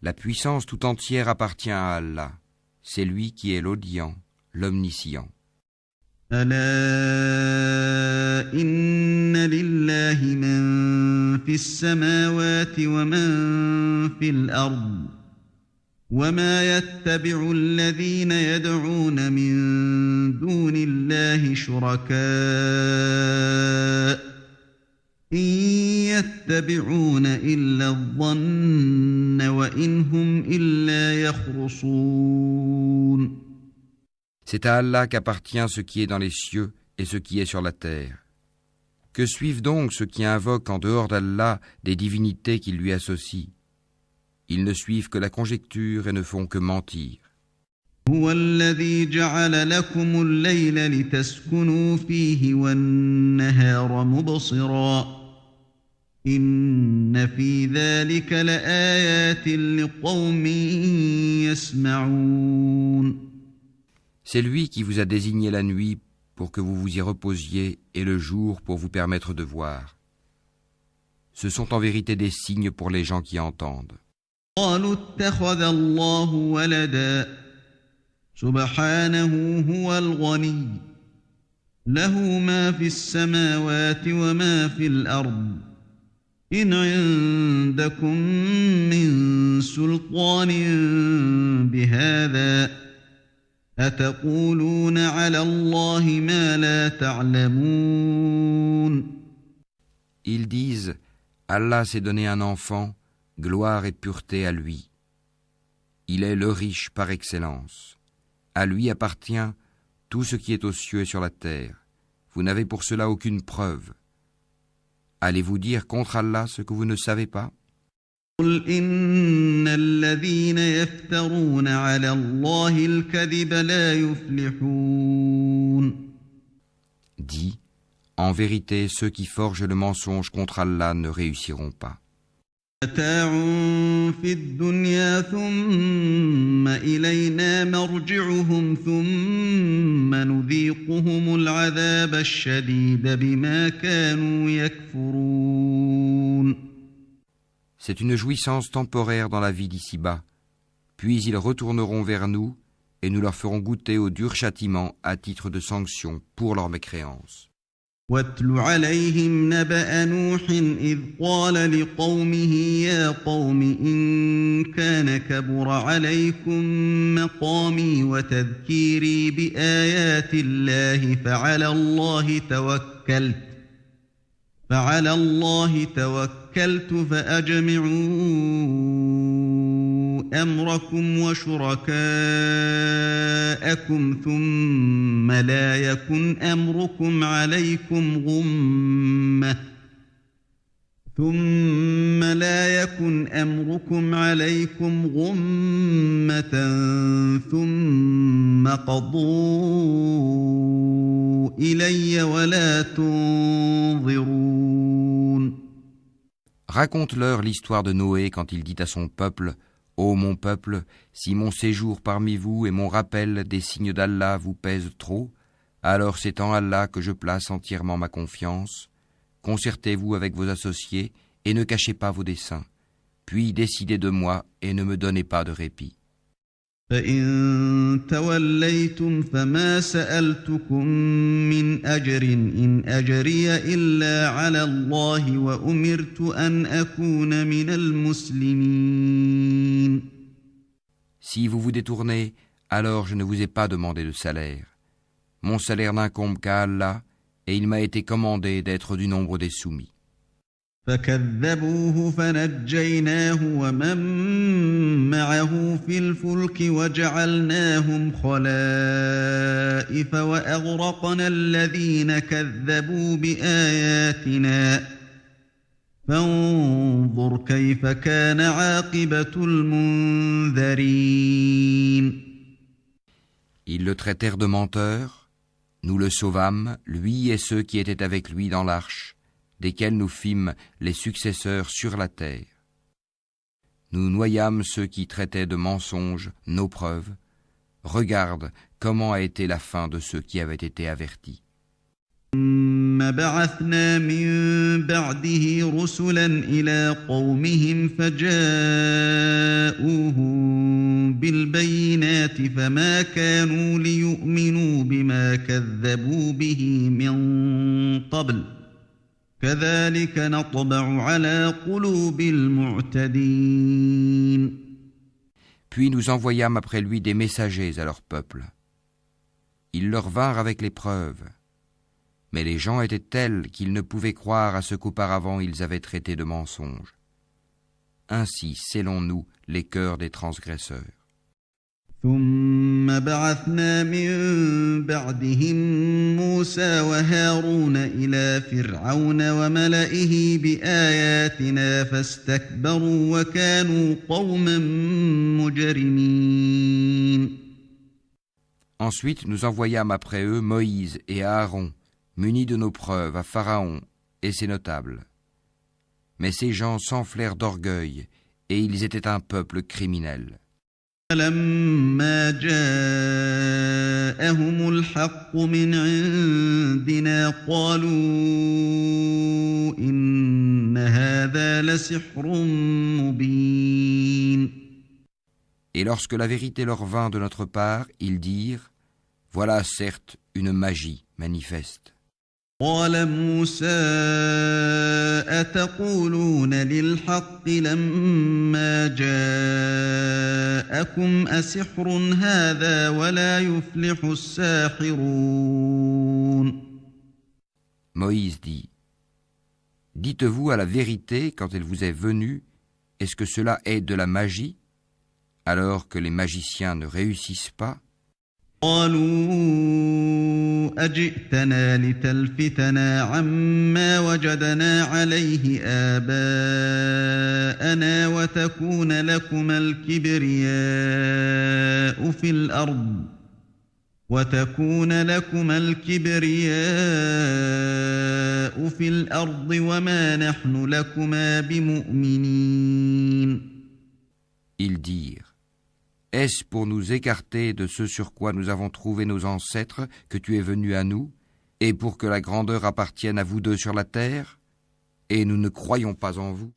Speaker 3: La puissance tout entière appartient à Allah. C'est lui qui est l'audient, l'omniscient.
Speaker 4: ألا إن لله من في السماوات ومن في الأرض وما يتبع الذين يدعون من دون الله شركاء إن يتبعون إلا الظن وإن هم إلا يخرصون.
Speaker 3: C'est à Allah qu'appartient ce qui est dans les cieux et ce qui est sur la terre. Que suivent donc ceux qui invoquent en dehors d'Allah des divinités qu'ils lui associent? Ils ne suivent que la conjecture et ne font que mentir.
Speaker 4: هو الذي جعل لكم الليل لتسكنوا فيه والنهار مبصرا إن في ذلك لآيات لقوم يسمعون.
Speaker 3: C'est lui qui vous a désigné la nuit pour que vous vous y reposiez et le jour pour vous permettre de voir. Ce sont en vérité des signes pour les gens qui entendent.
Speaker 4: قالوا اتخذ الله ولدا سبحانه هو الغني له ما في السماوات وما في الأرض إن عندكم من سلطان بهذا أتقولون على الله ما لا تعلمون.
Speaker 3: Ils disent, Allah s'est donné un enfant, gloire et pureté à lui. Il est le riche par excellence. À lui appartient tout ce qui est aux cieux et sur la terre. Vous n'avez pour cela aucune preuve. Allez-vous dire contre Allah ce que vous ne savez pas?
Speaker 4: قل إن الذين يفترون على الله الكذب لا يفلحون.
Speaker 3: Dis, en vérité, ceux qui forgent le mensonge contre Allah ne réussiront pas.
Speaker 4: متاع في الدنيا ثم إلينا مرجعهم ثم نذيقهم العذاب الشديد بما كانوا يكفرون.
Speaker 3: C'est une jouissance temporaire dans la vie d'ici-bas, puis ils retourneront vers nous et nous leur ferons goûter au dur châtiment à titre de sanction pour leur mécréance.
Speaker 4: واتل عليهم نبأ نوح إذ قال لقومه يا قوم إن كان كبر عليكم مقامي وتذكيري بآيات الله فعلى الله توكلت فأجمعوا أمركم وشركاءكم ثم لا يكن أمركم عليكم غمة ثم لا يكن أمركم عليكم غمة ثم قضوا إلي ولا تنظرون.
Speaker 3: Raconte-leur l'histoire de Noé quand il dit à son peuple, « Ô mon peuple, si mon séjour parmi vous et mon rappel des signes d'Allah vous pèsent trop, alors c'est en Allah que je place entièrement ma confiance. Concertez-vous avec vos associés et ne cachez pas vos desseins. Puis décidez de moi et ne me donnez pas de répit. »
Speaker 4: فإن توليتم فما سألتكم من أجر إن أجري إلا على الله وأمرت أن أكون من المسلمين.
Speaker 3: Si vous vous détournez, alors je ne vous ai pas demandé de salaire. Mon salaire n'incombe qu'à Allah, et il m'a été commandé d'être du nombre des soumis.
Speaker 4: فكذبوه فنجيناه ومن معه في الفلك وجعلناهم خلائف وأغرقنا الذين كذبوا بآياتنا فانظر كيف كان عاقبة المنذرين.
Speaker 3: Ils le traitèrent de menteur, nous le sauvâmes, lui et ceux qui étaient avec lui dans l'arche, desquels nous fîmes les successeurs sur la terre. Nous noyâmes ceux qui traitaient de mensonges nos preuves. Regarde comment a été la fin de ceux qui avaient été avertis.
Speaker 4: ثم بعثنا من بعده رسلا إلى قومهم فجاءوهم بالبينات فما كانوا ليؤمنوا بما كذبوا به من قبل كذلك نطبع على قلوب المعتدين.
Speaker 3: Puis nous envoyâmes après lui des messagers à leur peuple. Ils leur vinrent avec les preuves. Mais les gens étaient tels qu'ils ne pouvaient croire à ce qu'auparavant ils avaient traité de mensonge. Ainsi scellons-nous les cœurs des transgresseurs.
Speaker 4: ثم بعثنا من بعدهم موسى وهارون إلى فرعون وملئه بآياتنا فاستكبروا وكانوا قوما مجرمين.
Speaker 3: Ensuite nous envoyâmes après eux Moïse et Aaron, munis de nos preuves, à Pharaon et ses notables. Mais ces gens s'enflèrent d'orgueil, et ils étaient un peuple criminel.
Speaker 4: فلما جاءهم الحق من عندنا قالوا إن هذا لسحر مبين.
Speaker 3: Et lorsque la vérité leur vint de notre part, ils dirent, « Voilà certes une magie manifeste. »
Speaker 4: قال موسى أتقولون للحق لما جاءكم أسحر هذا ولا يفلح الساحرون.
Speaker 3: Moïse dit, « Dites-vous à la vérité quand elle vous est venue, est-ce que cela est de la magie, alors que les magiciens ne réussissent pas ?»
Speaker 4: قالوا أجئتنا لتلفتنا عما وجدنا عليه آباءنا وتكون لكما الكبرياء في الأرض وما نحن لكما بمؤمنين.
Speaker 3: Ils dirent, est-ce pour nous écarter de ce sur quoi nous avons trouvé nos ancêtres que tu es venu à nous, et pour que la grandeur appartienne à vous deux sur la terre, et nous ne croyons pas en vous?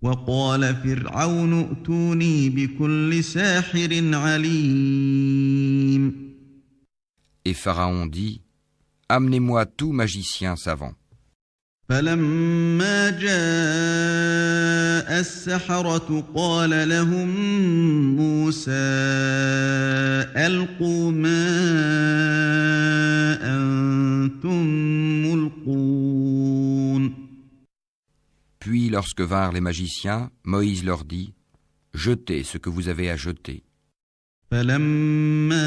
Speaker 4: وقال فرعون ائتوني بكل ساحر عليم.
Speaker 3: Et Pharaon dit, amenez-moi tout magicien savant.
Speaker 4: فلما جاء السحرة قال لهم موسى ألقوا ما أنتم ملقون.
Speaker 3: Puis lorsque vinrent les magiciens, Moïse leur dit, jetez ce que vous avez à jeter.
Speaker 4: فلما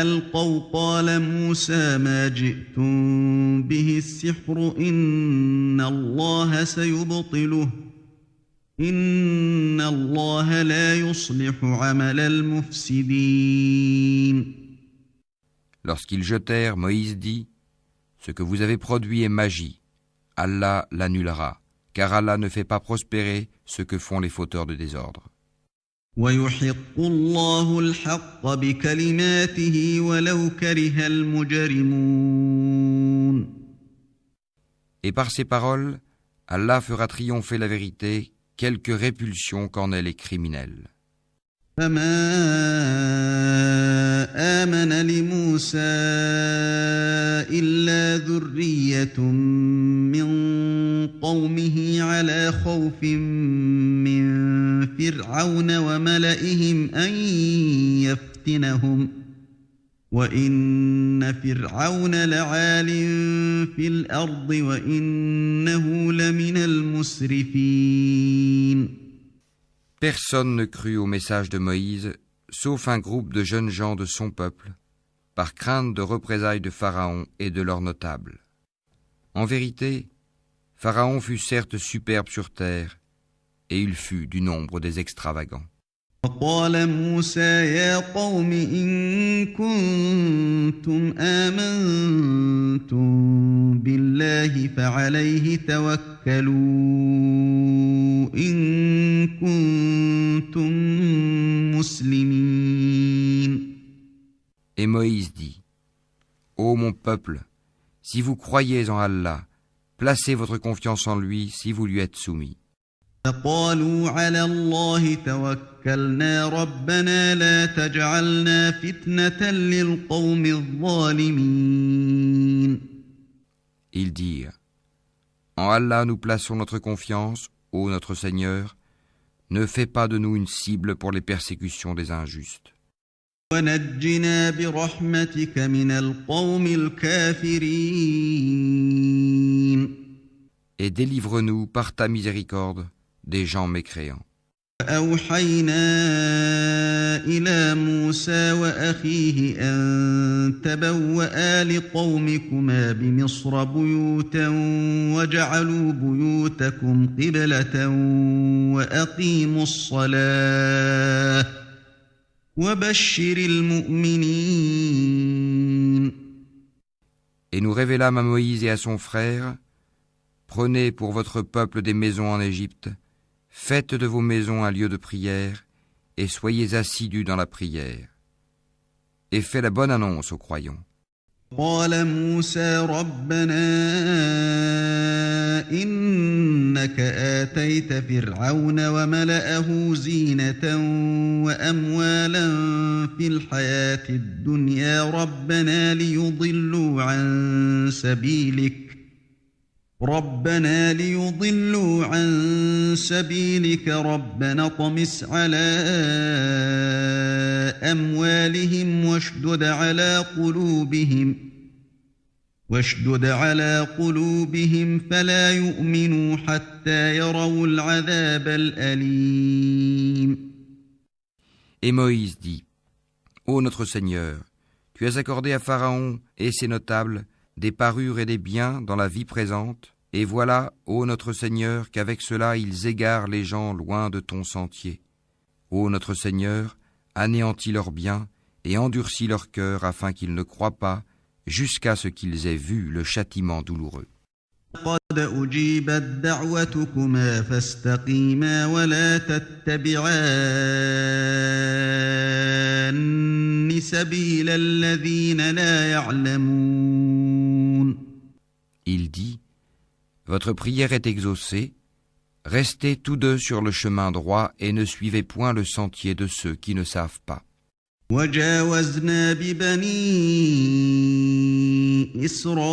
Speaker 4: ألقوا قال موسى ما جئتم به السحر إن الله سيبطله إن الله لا يصلح عمل المفسدين.
Speaker 3: Lorsqu'ils jetèrent, Moïse dit, « Ce que vous avez produit est magie. Allah l'annulera, car Allah ne fait pas prospérer ce que font les fauteurs de désordre. »
Speaker 4: ويحق الله الحق بكلماته ولو كره المجرمون.
Speaker 3: Et par ces paroles, Allah fera triompher la vérité, quelque répulsion qu'en ait les criminels.
Speaker 4: فما آمن لموسى إلا ذرية من قومه على خوف من فرعون وملئهم أن يفتنهم وإن فرعون لعال في الأرض وإنه لمن المسرفين.
Speaker 3: Personne ne crut au message de Moïse, sauf un groupe de jeunes gens de son peuple, par crainte de représailles de Pharaon et de leurs notables. En vérité, Pharaon fut certes superbe sur terre, et il fut du nombre des extravagants.
Speaker 4: وقال موسى يا قوم إن كنتم آمنتم بالله فعليه توكلوا إن كنتم مسلمين.
Speaker 3: Et Moïse dit, « Ô mon peuple, si vous croyez en Allah, placez votre confiance en lui si vous lui êtes soumis. »
Speaker 4: فقالوا على الله توكلنا ربنا لا تجعلنا فتنة للقوم الظالمين.
Speaker 3: Ils dirent, « En Allah nous plaçons notre confiance, ô notre Seigneur, ne fais pas de nous une cible pour les persécutions des injustes.
Speaker 4: ونجنا برحمتك من القوم الكافرين.
Speaker 3: Et délivre-nous par ta miséricorde des gens mécréants. »
Speaker 4: فأوحينا إلى موسى وأخيه أن تبوأ لقومكما بمصر بيوتا وجعلوا بيوتكم قبلة وأقيموا الصلاة وبشر المؤمنين.
Speaker 3: Et nous révélâmes à Moïse et à son frère, « Prenez pour votre peuple des maisons en Égypte, faites de vos maisons un lieu de prière, et soyez assidus dans la prière. Et fais la bonne annonce aux croyants. »
Speaker 4: قال موسى ربنا إنك آتيت فرعون وملأه زينة وأموالا في الحياة الدنيا ربنا ليضلوا عن سبيلك ربنا اطمس على أموالهم واشدد على قلوبهم فلا يؤمنوا حتى يروا العذاب الأليم.
Speaker 3: Et Moïse dit, « Ô notre Seigneur, tu as accordé à Pharaon et ses notables des parures et des biens dans la vie présente, et voilà, ô notre Seigneur, qu'avec cela ils égarent les gens loin de ton sentier. Ô notre Seigneur, anéantis leurs biens et endurcis leur cœur afin qu'ils ne croient pas, jusqu'à ce qu'ils aient vu le châtiment douloureux. »
Speaker 4: قد أجيبت دعوتكما فاستقيما ولا تتبعان سبيل الذين لا يعلمون.
Speaker 3: Il dit, « Votre prière est exaucée, restez tous deux sur le chemin droit et ne suivez point le sentier de ceux qui ne savent pas. »
Speaker 4: وجاوزنا ببني إسرائيل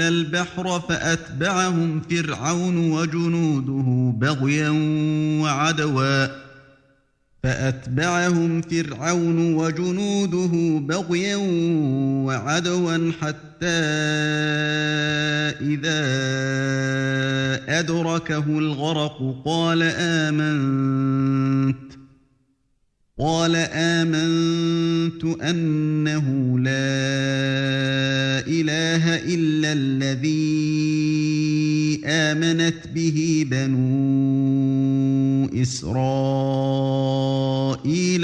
Speaker 4: البحر فأتبعهم فرعون وجنوده بغيا وعدوا حتى إذا أدركه الغرق قال قال آمنت أنه لا إله إلا الذي آمنت به بنو إسرائيل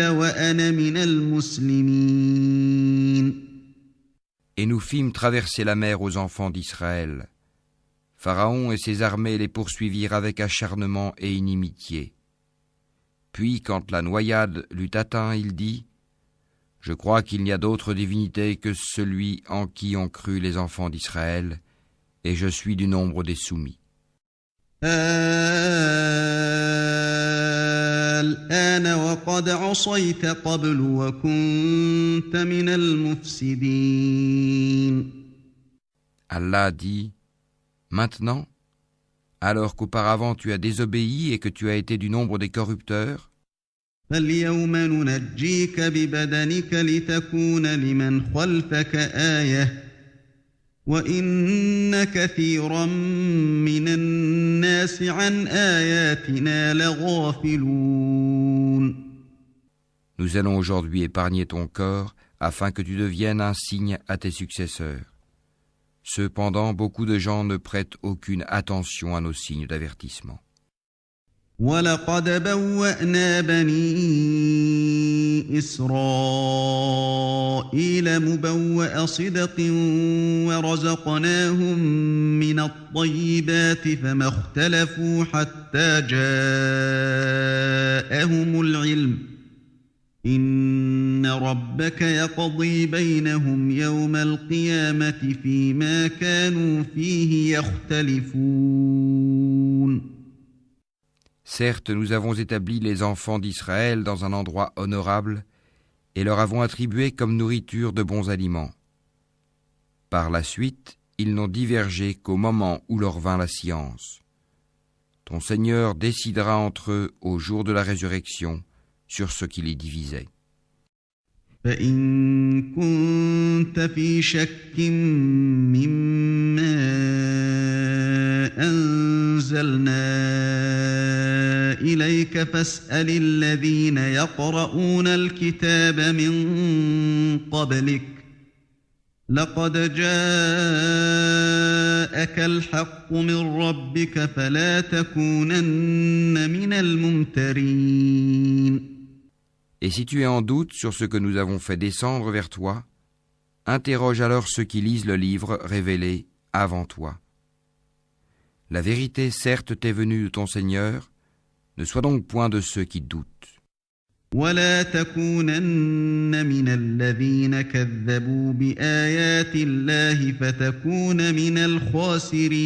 Speaker 4: وأنا من المسلمين.
Speaker 3: Et nous fîmes traverser la mer aux enfants d'Israël. Pharaon et ses armées les poursuivirent avec acharnement et inimitié. Puis, quand la noyade l'eut atteint, il dit : « Je crois qu'il n'y a d'autre divinité que celui en qui ont cru les enfants d'Israël, et je suis du nombre des soumis. »
Speaker 4: الآن وقد عصيت قبل وكنت من المفسدين.
Speaker 3: Allah dit : « Maintenant, alors qu'auparavant tu as désobéi et que tu as été du nombre des corrupteurs,
Speaker 4: فاليوم ننجيك ببدنك لتكون لمن خلفك آية وإن كثيرا من الناس عن آياتنا لغافلون.
Speaker 3: nous allons aujourd'hui épargner ton corps afin que tu deviennes un signe à tes successeurs. Cependant, beaucoup de gens ne prêtent aucune attention à nos signes d'avertissement.
Speaker 4: وَلَقَدْ بَوَّأْنَا بَنِي إِسْرَائِيلَ مُبَوَّأَ صِدْقٍ وَرَزَقْنَاهُم مِّنَ الطَّيِّبَاتِ فَمَا اخْتَلَفُوا حَتَّىٰ جَاءَهُمُ الْعِلْمُ ۚ إِنَّ رَبَّكَ يَقْضِي بَيْنَهُمْ يَوْمَ الْقِيَامَةِ فِيمَا كَانُوا فِيهِ يَخْتَلِفُونَ.
Speaker 3: Certes, nous avons établi les enfants d'Israël dans un endroit honorable et leur avons attribué comme nourriture de bons aliments. Par la suite, ils n'ont divergé qu'au moment où leur vint la science. Ton Seigneur décidera entre eux au jour de la résurrection sur ce qui les divisait.
Speaker 4: فَإِن كُنتَ فِي شَكٍّ مِّمَّا أَنزَلْنَا إِلَيْكَ فَاسْأَلِ الَّذِينَ يَقْرَؤُونَ الْكِتَابَ مِن قَبْلِكَ ۚ لَقَدْ جَاءَكَ الْحَقُّ مِن رَّبِّكَ فَلَا تَكُونَنَّ مِنَ الْمُمْتَرِينَ.
Speaker 3: Et si tu es en doute sur ce que nous avons fait descendre vers toi, interroge alors ceux qui lisent le livre révélé avant toi. La vérité certes t'est venue de ton Seigneur, ne sois donc point de ceux qui doutent.
Speaker 4: وَلَا تَكُونَنَّ مِنَ الَّذِينَ كَذَّبُوا بِآيَاتِ اللَّهِ فَتَكُونَ مِنَ الْخَاسِرِينَ.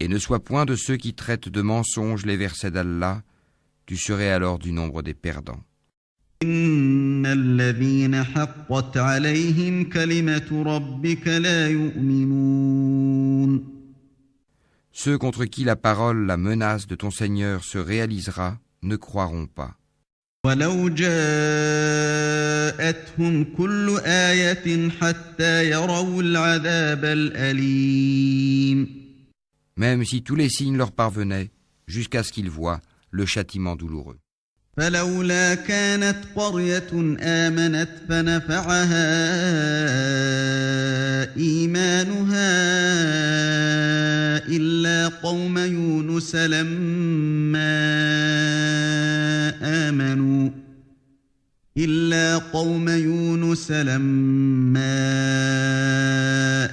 Speaker 3: Et ne sois point de ceux qui traitent de mensonges les versets d'Allah, tu serais alors du nombre des perdants.
Speaker 4: إِنَّ الَّذِينَ حَقَّتْ عَلَيْهِمْ كَلِمَةُ رَبِّكَ لَا يُؤْمِنُونَ.
Speaker 3: Ceux contre qui la parole, la menace de ton Seigneur se réalisera, ne croiront pas.
Speaker 4: وَلَوْ جَاءَتْهُمْ كُلُّ آيَةٍ حَتَّىٰ يَرَوْا الْعَذَابَ الْأَلِيمَ.
Speaker 3: Même si tous les signes leur parvenaient, jusqu'à ce qu'ils voient le châtiment douloureux.
Speaker 4: فلولا كانت قرية آمنت فنفعها إيمانها إلا قوم يونس لما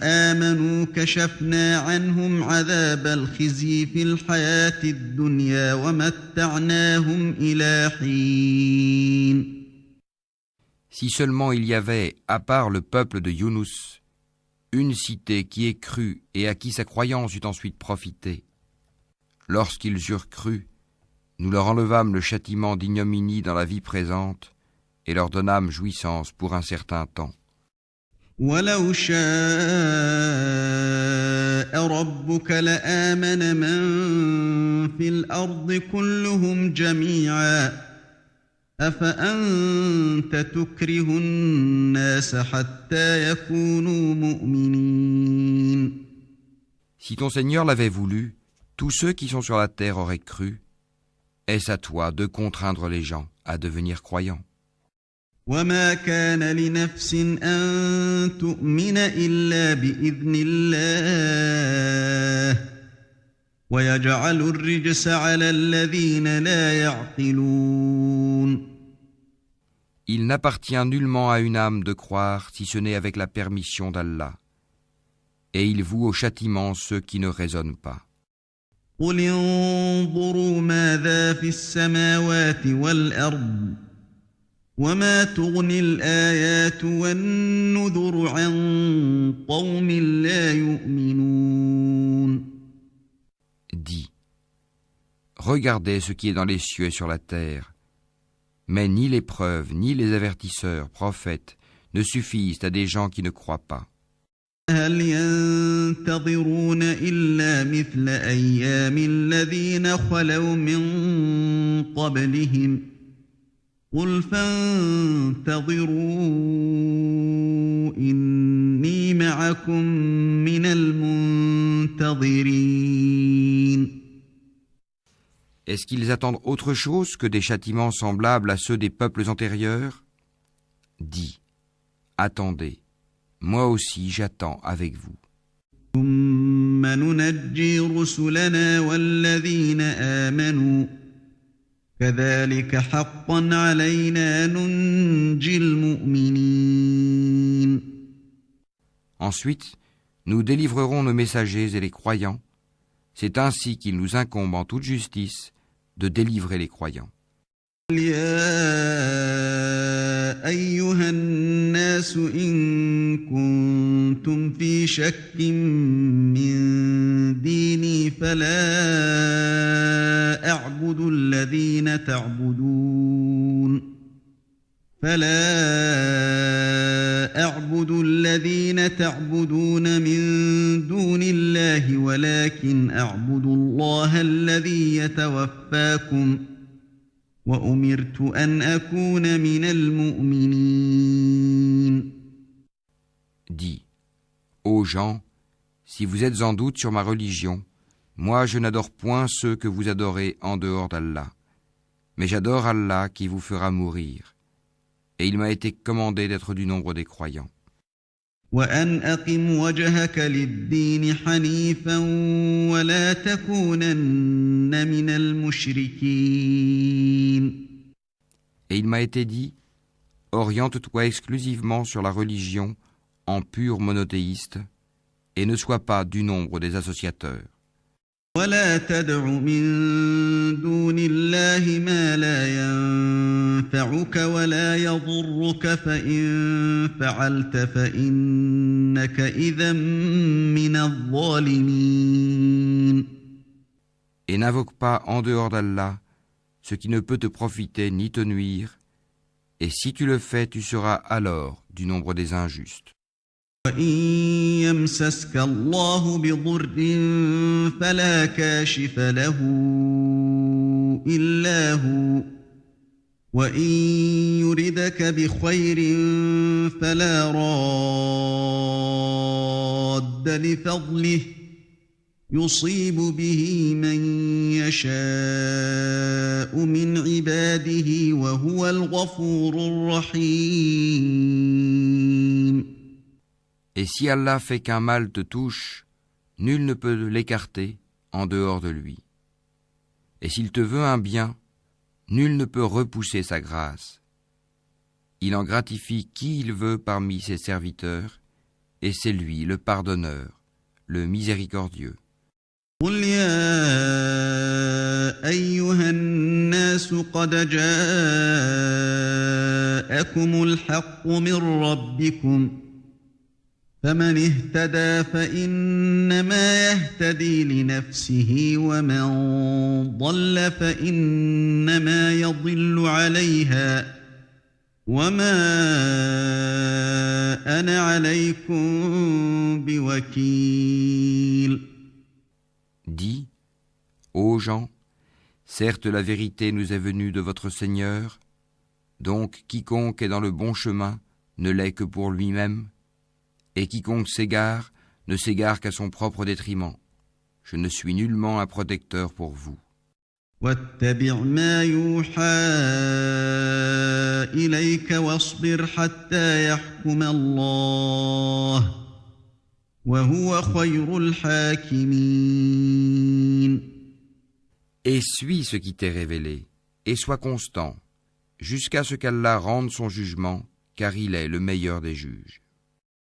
Speaker 4: آمنوا كشفنا عنهم عذاب الخزي في الحياة الدنيا ومتعناهم إلى حين.
Speaker 3: Si seulement il y avait, à part le peuple de Younous, une cité qui ait cru et à qui sa croyance eut ensuite profité. Lorsqu'ils eurent cru, nous leur enlevâmes le châtiment d'ignominie dans la vie présente et leur donnâmes jouissance pour un certain temps.
Speaker 4: وَلَوْ شَاءَ رَبُّكَ لَآمَنَ مَن فِي الْأَرْضِ كُلُّهُمْ جَمِيعًا أَفَأَنتَ تُكْرِهُ النَّاسَ حَتَّىٰ يَكُونُوا مُؤْمِنِينَ.
Speaker 3: Si ton Seigneur l'avait voulu, tous ceux qui sont sur la terre auraient cru. Est-ce à toi de contraindre les gens à devenir croyants?
Speaker 4: وما كان لنفس أن تؤمن إلا بإذن الله ويجعل الرجس على الذين لا يعقلون.
Speaker 3: Il n'appartient nullement à une âme de croire si ce n'est avec la permission d'Allah. Et il voue au châtiment ceux qui ne raisonnent pas.
Speaker 4: قل انظروا ماذا في السماوات والأرض وما تغني الآيات والنذر عن قوم لا يؤمنون.
Speaker 3: Dis, regardez ce qui est dans les cieux et sur la terre, mais ni les preuves, ni les avertisseurs, prophètes, ne suffisent à des gens qui ne croient pas.
Speaker 4: هل ينتظرون إلا مثل أيام الذين خلوا من قبلهم قل فانتظروا إني معكم من المنتظرين.
Speaker 3: Est-ce qu'ils attendent autre chose que des châtiments semblables à ceux des peuples antérieurs? Dis, attendez, moi aussi j'attends avec vous.
Speaker 4: ثم ننجي رسلنا والذين آمنوا كذلك حقا علينا ننجي المؤمنين.
Speaker 3: Ensuite, nous délivrerons nos messagers et les croyants. C'est ainsi qu'il nous incombe en toute justice de délivrer les croyants.
Speaker 4: يا أيها الناس إن كنتم في شك من ديني فلا أعبد الذين تعبدون من دون الله ولكن أعبد الله الذي يتوفاكم وأمرت أن أكون من المؤمنين.
Speaker 3: Dis, ô gens, si vous êtes en doute sur ma religion, moi je n'adore point ceux que vous adorez en dehors d'Allah, mais j'adore Allah qui vous fera mourir, et il m'a été commandé d'être du nombre des croyants.
Speaker 4: وأن أقم وجهك للدين حنيفا ولا تكونن من المشركين.
Speaker 3: Et il m'a été dit, oriente-toi exclusivement sur la religion en pur monothéiste, et ne sois pas du nombre des associateurs.
Speaker 4: ولا تدع من دون الله ما لا ينفعك ولا يضرك فإن فعلت فإنك إذا من الظالمين.
Speaker 3: Et n'invoque pas en dehors d'Allah ce qui ne peut te profiter ni te nuire, et si tu le fais, tu seras alors du nombre des injustes.
Speaker 4: وإن يمسسك الله بضر فلا كاشف له إلا هو وإن يردك بخير فلا راد لفضله يصيب به من يشاء من عباده وهو الغفور الرحيم.
Speaker 3: Et si Allah fait qu'un mal te touche, nul ne peut l'écarter en dehors de lui. Et s'il te veut un bien, nul ne peut repousser sa grâce. Il en gratifie qui il veut parmi ses serviteurs, et c'est lui le pardonneur, le miséricordieux.
Speaker 4: قل يا أيها الناس قد جاءكم الحق من ربكم فمن اهتدى فإنما يهتدي لنفسه ومن ضل فإنما يضل عليها وما أنا عليكم بوكيل.
Speaker 3: Dis, ô gens, certes la vérité nous est venue de votre Seigneur, donc quiconque est dans le bon chemin ne l'est que pour lui-même, et quiconque s'égare ne s'égare qu'à son propre détriment. Je ne suis nullement un protecteur pour vous.
Speaker 4: واتبع ما يوحى إليك واصبر حتى يحكم الله وهو خير الحاكمين.
Speaker 3: Et suis ce qui t'est révélé, et sois constant, jusqu'à ce qu'Allah rende son jugement, car il est le meilleur des juges.